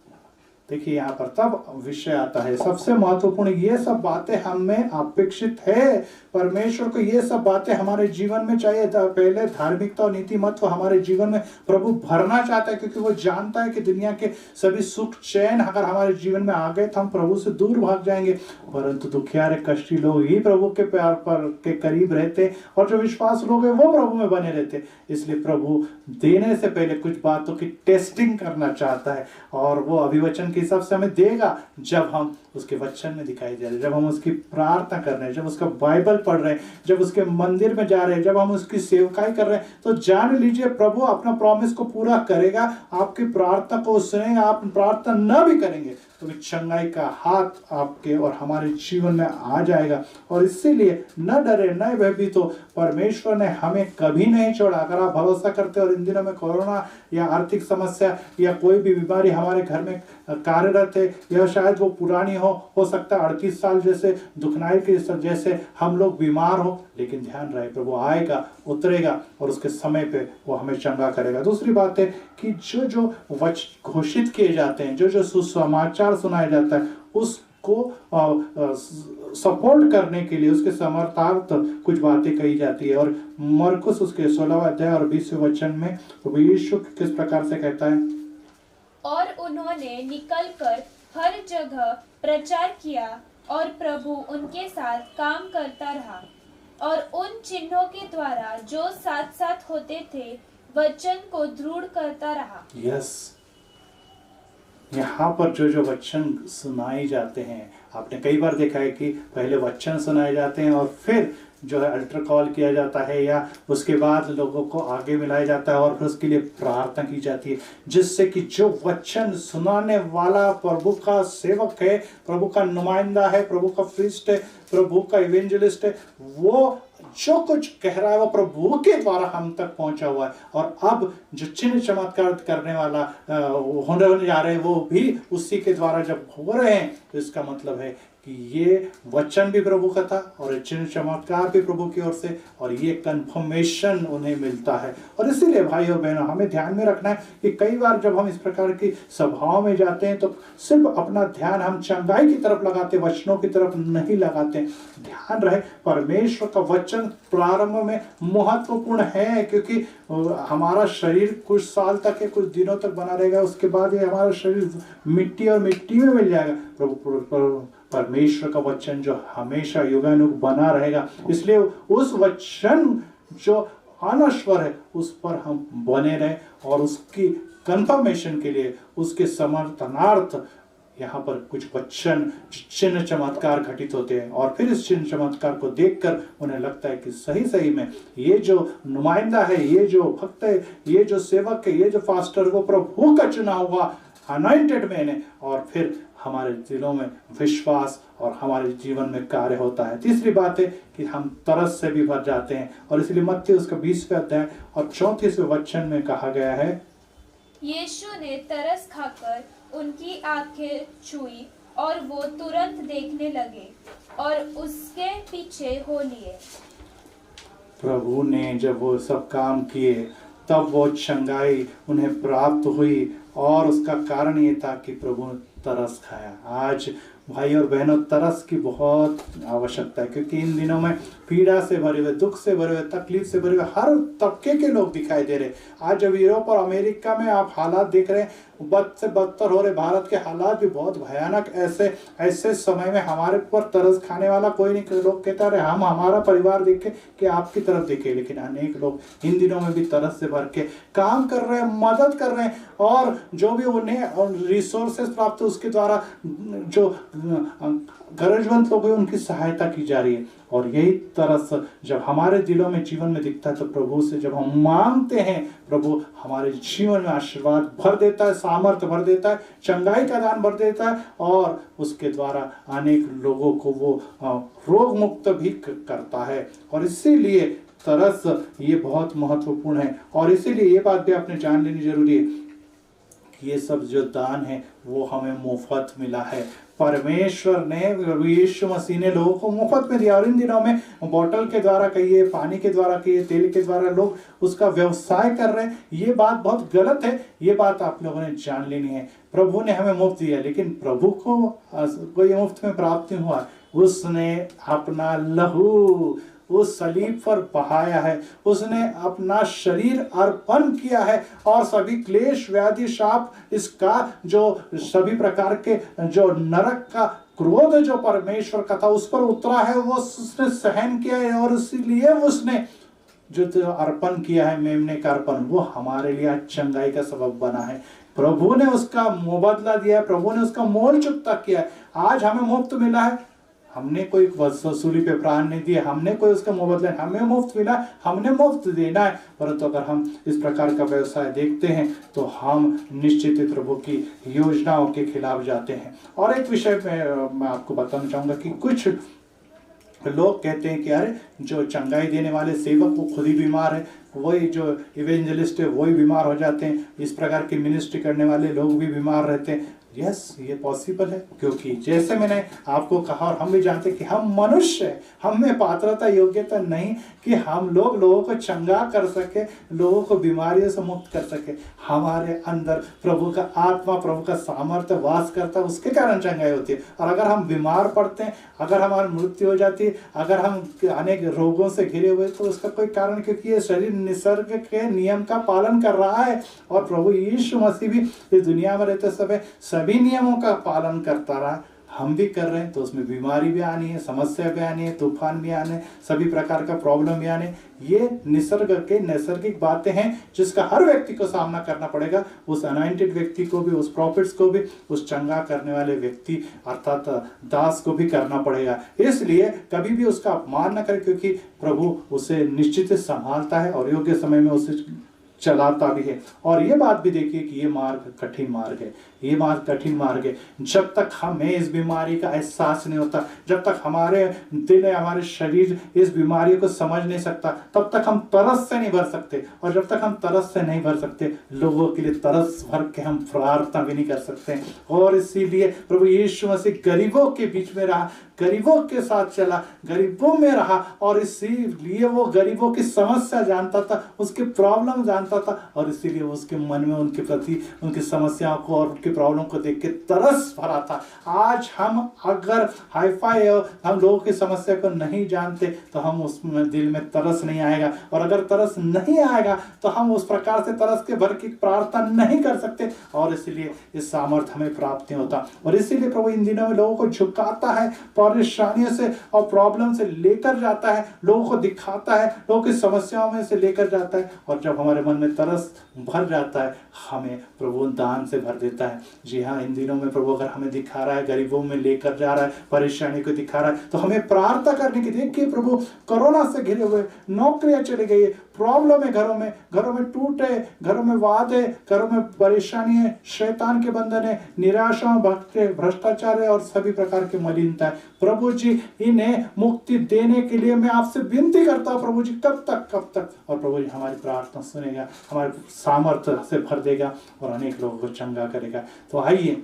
देखिए यहाँ पर तब विषय आता है सबसे महत्वपूर्ण। ये सब बातें हमें अपेक्षित है, परमेश्वर को ये सब बातें हमारे जीवन में चाहिए। पहले धार्मिकता और नीति महत्व हमारे जीवन में प्रभु भरना चाहता है, क्योंकि वो जानता है कि दुनिया के सभी सुख चैन अगर हमारे जीवन में आ गए तो हम प्रभु से दूर भाग जाएंगे। परंतु दुखियारे कष्टी लोग ही प्रभु के प्यार पर के करीब रहते और जो विश्वास लोग हैं वो प्रभु में बने रहते। इसलिए प्रभु देने से पहले कुछ बातों की टेस्टिंग करना चाहता है और वो अभिवचन के हिसाब से हमें देगा जब हम उसके वचन में दिखाई दे रहे हैं, जब हम उसकी प्रार्थना कर रहे हैं, जब उसका बाइबल पढ़ रहे हैं, जब उसके मंदिर में जा रहे हैं, जब हम उसकी सेवकाई कर रहे हैं। तो जान लीजिए प्रभु अपना प्रॉमिस को पूरा करेगा, आपकी प्रार्थना को सुनेगा। आप प्रार्थना न भी करेंगे तो भी चंगाई का हाथ आपके और हमारे जीवन में आ जाएगा। और इसीलिए न डरे, न भयभीत हो, परमेश्वर ने हमें कभी नहीं छोड़ा। अगर आप भरोसा करते और इन दिनों में कोरोना या आर्थिक समस्या या कोई भी बीमारी हमारे घर में कार्यरत है, या शायद वो पुरानी हो सकता है 38 साल जैसे दुखनाई के जैसे हम लोग बीमार हो, लेकिन ध्यान रहे प्रभु आएगा, उतरेगा और उसके समय पे वो हमें चंगा करेगा। दूसरी बात है कि जो वचन घोषित किए जाते हैं, जो सुसमाचार समाचार सुनाया जाता है उसको सपोर्ट करने के लिए उसके समर्थार्थ कुछ बातें कही जाती है। और मरकुस उसके 16वें अध्याय और 20वें वचन में प्रभु यीशु किस प्रकार से कहता है, और उन्होंने निकलकर हर जगह प्रचार किया और प्रभु उनके साथ काम करता रहा और उन चिन्हों के द्वारा जो साथ साथ होते थे वचन को दृढ़ करता रहा। यस, यहाँ पर जो जो वचन सुनाए जाते हैं, आपने कई बार देखा है कि पहले वचन सुनाए जाते हैं और फिर जो है अल्टर कॉल किया जाता है या उसके बाद लोगों को आगे मिलाया जाता है और फिर उसके लिए प्रार्थना की जाती है, जिससे कि जो वचन सुनाने वाला प्रभु का सेवक है, प्रभु का नुमाइंदा है, प्रभु का प्रीस्ट है, प्रभु का इवेंजलिस्ट है, वो जो कुछ कह रहा है वो प्रभु के द्वारा हम तक पहुंचा हुआ है। और अब जो चिन्ह चमत्कार करने वाला होने जा रहे हैं वो भी उसी के द्वारा जब हो रहे हैं, तो इसका मतलब है कि ये वचन भी प्रभु का था और चिन्ह चमत्कार भी प्रभु की ओर से, और ये कंफर्मेशन उन्हें मिलता है। और इसीलिए भाई और बहनों, हमें ध्यान में रखना है कि कई बार जब हम इस प्रकार की सभाओं में जाते हैं तो सिर्फ अपना ध्यान हम चंगाई की तरफ लगाते, वचनों की तरफ नहीं लगाते। ध्यान रहे, परमेश्वर का वचन प्रारंभ में महत्वपूर्ण है, क्योंकि हमारा शरीर कुछ साल तक है, कुछ दिनों तक बना रहेगा, उसके बाद ये हमारा शरीर मिट्टी और मिट्टी में मिल जाएगा। प्रभु परमेश्वर का वचन जो हमेशा युगानुग बना रहेगा, इसलिए उस वचन जो अनश्वर है उस पर हम बने रहें और उसकी कंफर्मेशन के लिए, उसके समर्थनार्थ यहाँ पर कुछ वचन चिन्ह चमत्कार घटित होते हैं। और फिर इस चिन्ह चमत्कार को देखकर उन्हें लगता है कि सही सही में ये जो नुमाइंदा है, ये जो भक्त है, ये जो सेवक है, ये जो फास्टर, वो प्रभु का चुना हुआ अनॉइंटेड मैन है। और फिर हमारे दिलों में विश्वास और हमारे जीवन में कार्य होता है। तीसरी बात है कि हम तरस से भी भर जाते हैं, और इसलिए मत्ती उसका 20वें अध्याय और 34वें वचन में कहा गया है, यीशु ने तरस खाकर उनकी आंखें छुई और वो तुरंत देखने लगे और उसके पीछे हो लिए। प्रभु ने जब वो सब काम किए तब वो चंगाई उन्हें प्राप्त हुई, और उसका कारण ये था कि प्रभु ने तरस खाया। आज भाई और बहनों, तरस की बहुत आवश्यकता है, क्योंकि इन दिनों में पीड़ा से भरे हुए, दुख से भरे हुए, तकलीफ से भरे हुए हर तबके के लोग दिखाई दे रहे। आज जब यूरोप और अमेरिका में आप हालात देख रहे हैं, बद से बदतर हो रहे, भारत के हालात भी बहुत भयानक। ऐसे समय में हमारे पर तरस खाने वाला कोई नहीं। लोग कहता रहे हम हमारा परिवार देखे कि आपकी तरफ देखे, लेकिन अनेक लोग इन दिनों में भी तरस से भर के काम कर रहे हैं, मदद कर रहे हैं, और जो भी उन्हें रिसोर्सेस प्राप्त उसके द्वारा जो गरजवंत लोग हैं उनकी सहायता की जा रही है। और यही तरस जब हमारे दिलों में, जीवन में दिखता है, तो प्रभु से जब हम मांगते हैं, प्रभु हमारे जीवन में आशीर्वाद भर देता है, सामर्थ्य भर देता है, चंगाई का दान भर देता है, और उसके द्वारा अनेक लोगों को वो रोग मुक्त भी करता है। और इसीलिए तरस ये बहुत महत्वपूर्ण है। और इसीलिए ये बात भी आपने जान लेनी जरूरी है कि ये सब जो दान है वो हमें मुफ्त मिला है। परमेश्वर ने, यीशु मसीह ने लोगों को मुफ्त में दिया। और इन दिनों में बोतल के द्वारा कहिए, पानी के द्वारा कहिए, तेल के द्वारा लोग उसका व्यवसाय कर रहे हैं। ये बात बहुत गलत है। ये बात आप लोगों ने जान लेनी है। प्रभु ने हमें मुफ्त दिया, लेकिन प्रभु को ये मुफ्त में प्राप्त नहीं हुआ। उसने अपना लहू उस सलीब पर बहाया है, उसने अपना शरीर अर्पण किया है, और सभी क्लेश, व्याधि, शाप, इसका जो सभी प्रकार के जो नरक का क्रोध जो परमेश्वर का था उस पर उतरा है, वो उसने सहन किया है। और इसलिए उसने जो अर्पण किया है, मेमने का अर्पण, वो हमारे लिए चंगाई का सबब बना है। प्रभु ने उसका मुबदला दिया है, प्रभु ने उसका मोल चुकता किया है। आज हमें मुफ्त मिला है। हमने कोई वसूली पे प्राण नहीं दिया, हमने कोई उसका मुबदला, हमें मुफ्त मिला, हमने मुफ्त देना है। परंतु अगर हम इस प्रकार का व्यवसाय देखते हैं तो हम निश्चित ही प्रभु की योजनाओं के खिलाफ जाते हैं। और एक विषय मैं आपको बताना चाहूंगा कि कुछ लोग कहते हैं कि अरे जो चंगाई देने वाले सेवक वो खुद ही बीमार है, वही जो इवेंजलिस्ट है वही बीमार हो जाते हैं, इस प्रकार की मिनिस्ट्री करने वाले लोग भी बीमार रहते हैं। यस, ये पॉसिबल है, क्योंकि जैसे मैंने आपको कहा और हम भी जानते हैं कि हम मनुष्य हैं, हम में पात्रता योग्यता नहीं कि हम लोगों को चंगा कर सके, लोगों को बीमारियों से मुक्त कर सके। हमारे अंदर प्रभु का आत्मा, प्रभु का सामर्थ्य वास करता है, उसके कारण चंगाई होती है। और अगर हम बीमार पड़ते हैं, अगर हमारी मृत्यु हो जाती है, अगर हम अनेक रोगों से घिरे हुए, तो उसका कोई कारण, क्योंकि ये शरीर निसर्ग के नियम का पालन कर रहा है। और प्रभु यीशु मसीह भी इस दुनिया में रहते समय सभी नियमों का पालन करता रहा, हम भी कर रहे हैं। तो उसमें बीमारी भी आनी है, समस्या भी आनी है, तूफान भी आने, सभी प्रकार का प्रॉब्लम भी आने। ये निसर्ग के नैसर्गिक बातें हैं जिसका हर व्यक्ति को सामना करना पड़ेगा, उस अनॉइंटेड व्यक्ति को भी, उस प्रॉफिट्स को भी, उस चंगा करने वाले व्यक्ति अर्थात दास को भी करना पड़ेगा। इसलिए कभी भी उसका अपमान न करें, क्योंकि प्रभु उसे निश्चित संभालता है और योग्य समय में उसे चलाता भी है। और ये बात भी देखिए कि ये मार्ग कठिन मार्ग है, ये मार्ग कठिन मार्ग है। जब तक हमें इस बीमारी का एहसास नहीं होता, जब तक हमारे दिल, हमारे शरीर इस बीमारी को समझ नहीं सकता, तब तक हम तरस से नहीं भर सकते। और जब तक हम तरस से नहीं भर सकते, लोगों के लिए तरस भर के हम प्रार्थना भी नहीं कर सकते। और इसीलिए प्रभु यीशु मसीह गरीबों के बीच में रहा, गरीबों के साथ चला, गरीबों में रहा, और इसीलिए वो गरीबों की समस्या जानता था, उसकी प्रॉब्लम जानता था, और इसीलिए उसके मन में उनके प्रति, उनकी समस्याओं को और उनकी प्रॉब्लम को देख के तरस भरा था। आज हम अगर हाईफाई हम लोगों की समस्या को नहीं जानते, तो हम उसमें दिल में तरस नहीं आएगा, और अगर तरस नहीं आएगा तो हम उस प्रकार से तरस के भर की प्रार्थना नहीं कर सकते, और इसलिए इस सामर्थ्य हमें प्राप्त नहीं होता। और इसीलिए प्रभु इन दिनों में लोगों को झुकाता है, परेशानियों से और प्रॉब्लम से लेकर जाता है, लोगों को दिखाता है, लोगों की समस्याओं में से लेकर जाता है। और जब हमारे मन में तरस भर जाता है, हमें प्रभु दान से भर देता है। जी हाँ, इन दिनों में प्रभु अगर हमें दिखा रहा है, गरीबों में लेकर जा रहा है, परेशानी को दिखा रहा है, तो हमें प्रार्थना करने की। देखिए प्रभु कोरोना से घिरे हुए, नौकरियां चली गई, प्रॉब्लम है घरों में टूटे, घरों में वादे, घरों में परेशानी है, शैतान के बंधन है, निराशा, भ्रष्टाचार है और सभी प्रकार की मलिनता है। प्रभु जी इन्हें मुक्ति देने के लिए मैं आपसे विनती करता हूँ प्रभु जी, कब तक। और प्रभु जी हमारी प्रार्थना सुनेगा, हमारे सामर्थ्य से भर देगा और अनेक लोगों को चंगा करेगा। तो आइए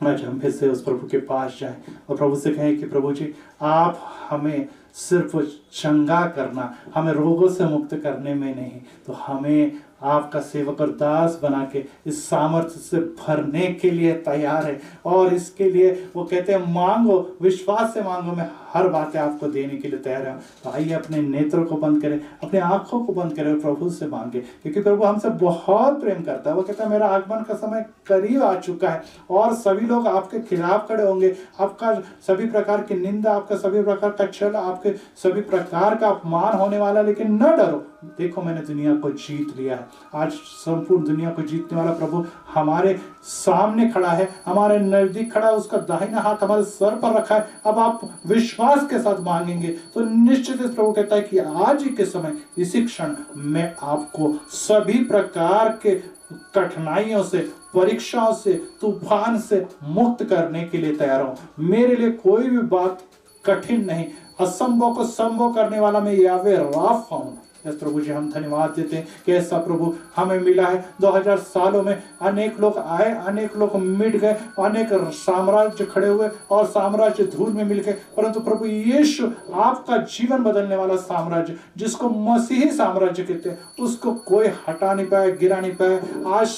आज हम फिर से उस प्रभु के पास जाएं और प्रभु से कहें कि प्रभु जी आप हमें सिर्फ चंगा करना, हमें रोगों से मुक्त करने में नहीं, तो हमें आपका सेवक और दास बना के इस सामर्थ्य से भरने के लिए तैयार है। और इसके लिए वो कहते हैं मांगो, विश्वास से मांगो, मैं हर बातें आपको देने के लिए तैयार हूँ। तो आइए अपने नेत्रों को बंद करें, अपने आंखों को बंद करें और प्रभु से मांगे, क्योंकि प्रभु हमसे बहुत प्रेम करता है। वो कहता है मेरा आगमन का समय करीब आ चुका है और सभी लोग आपके खिलाफ खड़े होंगे, आपका सभी प्रकार की निंदा, आपका सभी प्रकार का छल, आपके सभी प्रकार का अपमान होने वाला, लेकिन न डरो, देखो मैंने दुनिया को जीत लिया है। आज संपूर्ण दुनिया को जीतने वाला प्रभु हमारे सामने खड़ा है, हमारे नजदीक खड़ा है, उसका दाहिना हाथ हमारे सर पर रखा है। अब आप विश्वास के साथ मांगेंगे तो निश्चित इस प्रभु कहता है कि आज ही के समय, इसी क्षण मैं आपको सभी प्रकार के कठिनाइयों से, परीक्षाओं से, तूफान से मुक्त करने के लिए तैयार हूं। मेरे लिए कोई भी बात कठिन नहीं, असंभव को संभव करने वाला मैं यावे राफा हूं। यस प्रभु जी, हम धन्यवाद देते हैं कि ऐसा प्रभु हमें मिला है। 2000 सालों में अनेक लोग आए, अनेक लोग मिट गए, अनेक साम्राज्य खड़े हुए और साम्राज्य धूल में मिल गए, परंतु प्रभु यीशु आपका जीवन बदलने वाला साम्राज्य, जिसको मसीही साम्राज्य कहते हैं, उसको कोई हटा नहीं पाया, गिरा नहीं पाया। आज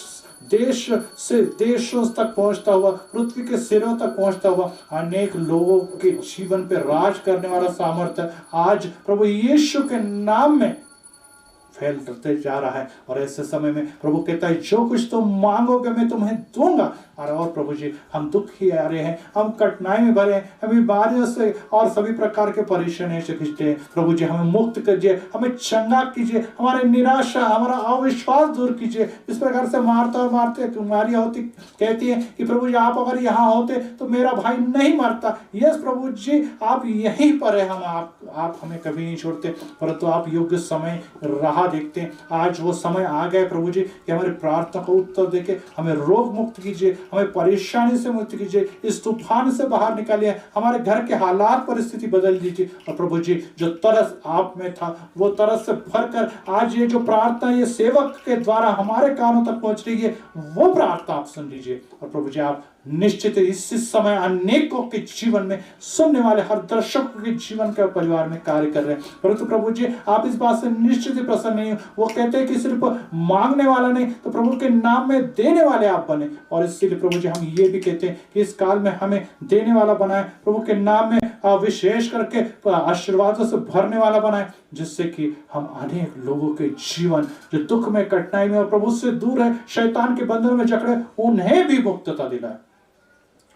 देश से देशों तक पहुंचता हुआ, पृथ्वी के सिरों तक पहुंचता हुआ, अनेक लोगों के जीवन पे राज करने वाला सामर्थ्य आज प्रभु यीशु के नाम में फैलते जा रहा है। और ऐसे समय में प्रभु कहता है जो कुछ तुम मांगोगे मैं तुम्हें दूंगा। और प्रभु जी हम दुखी आ रहे हैं, हम कठिनाई में भरे हैं, हम बीमारियों से और सभी प्रकार के परेशानियों से खिंचते हैं। प्रभु जी हमें मुक्त कीजिए, हमें चंगा कीजिए, हमारी निराशा, हमारा अविश्वास दूर कीजिए। इस प्रकार से मारते कुमारिया होती कहती है कि प्रभु जी आप अगर यहाँ होते तो मेरा भाई नहीं मरता। यस प्रभु जी आप यहीं पर है, आप हमें कभी नहीं छोड़ते, परंतु आप योग्य समय राह राह देखते हैं। आज वो समय आ गया प्रभु जी कि हमारी प्रार्थना को उत्तर देके हमें रोग मुक्त कीजिए, हमें परेशानी से मुक्त कीजिए, इस तूफान से बाहर निकालिए, हमारे घर के हालात परिस्थिति बदल दीजिए। और प्रभु जी जो तरस आप में था वो तरस से भरकर आज ये जो प्रार्थना ये सेवक के द्वारा हमारे कानों तक पहुंच रही है वो प्रार्थना आप सुन लीजिए। और प्रभु जी आप निश्चित इस समय अनेकों के जीवन में, सुनने वाले हर दर्शकों के जीवन के परिवार में कार्य कर रहे हैं। परंतु प्रभु जी आप इस बात से निश्चित ही प्रसन्न नहीं हो। वो कहते हैं कि सिर्फ मांगने वाला नहीं तो प्रभु के नाम में देने वाले आप बने। और इसीलिए प्रभु जी हम ये भी कहते हैं कि इस काल में हमें देने वाला बनाए, प्रभु के नाम में विशेष करके आशीर्वादों से भरने वाला बनाए, जिससे कि हम अनेक लोगों के जीवन जो दुख में, कठिनाई में और प्रभु से दूर है, शैतान के बंधन में जकड़े, उन्हें भी मुक्तता दिलाए।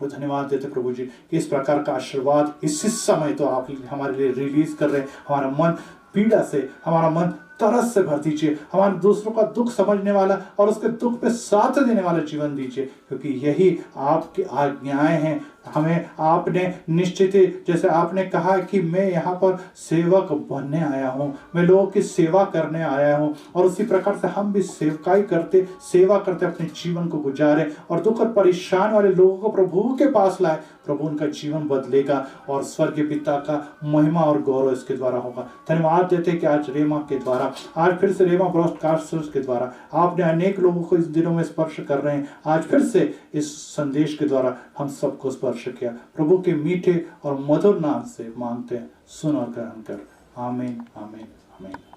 तो धन्यवाद देते प्रभु जी कि इस प्रकार का आशीर्वाद इसी समय तो आप हमारे लिए रिलीज कर रहे हैं। हमारा मन पीड़ा से, हमारा मन तरस से भर दीजिए, हमारे दूसरों का दुख समझने वाला और उसके दुख पे साथ देने वाला जीवन दीजिए, क्योंकि यही आपकी आज्ञाएं हैं। हमें आपने निश्चित ही, जैसे आपने कहा कि मैं यहाँ पर सेवक बनने आया हूँ, मैं लोगों की सेवा करने आया हूँ, और उसी प्रकार से हम भी सेवकाई करते, सेवा करते अपने जीवन को गुजारे और दुख और परेशान वाले लोगों को प्रभु के पास लाए। प्रभु उनका जीवन बदलेगा और स्वर्गीय पिता का महिमा और गौरव इसके द्वारा होगा। धन्यवाद देते कि आज रेमा के द्वारा, आज फिर से रेमा ब्रॉडकास्टर्स के द्वारा आपने अनेक लोगों को इस दिनों में स्पर्श कर रहे हैं। आज फिर से इस संदेश के द्वारा हम सबको स्पर्श किया। प्रभु के मीठे और मधुर नाम से मांगते हैं, सुन और ग्रहण कर। आमीन, आमीन, आमीन।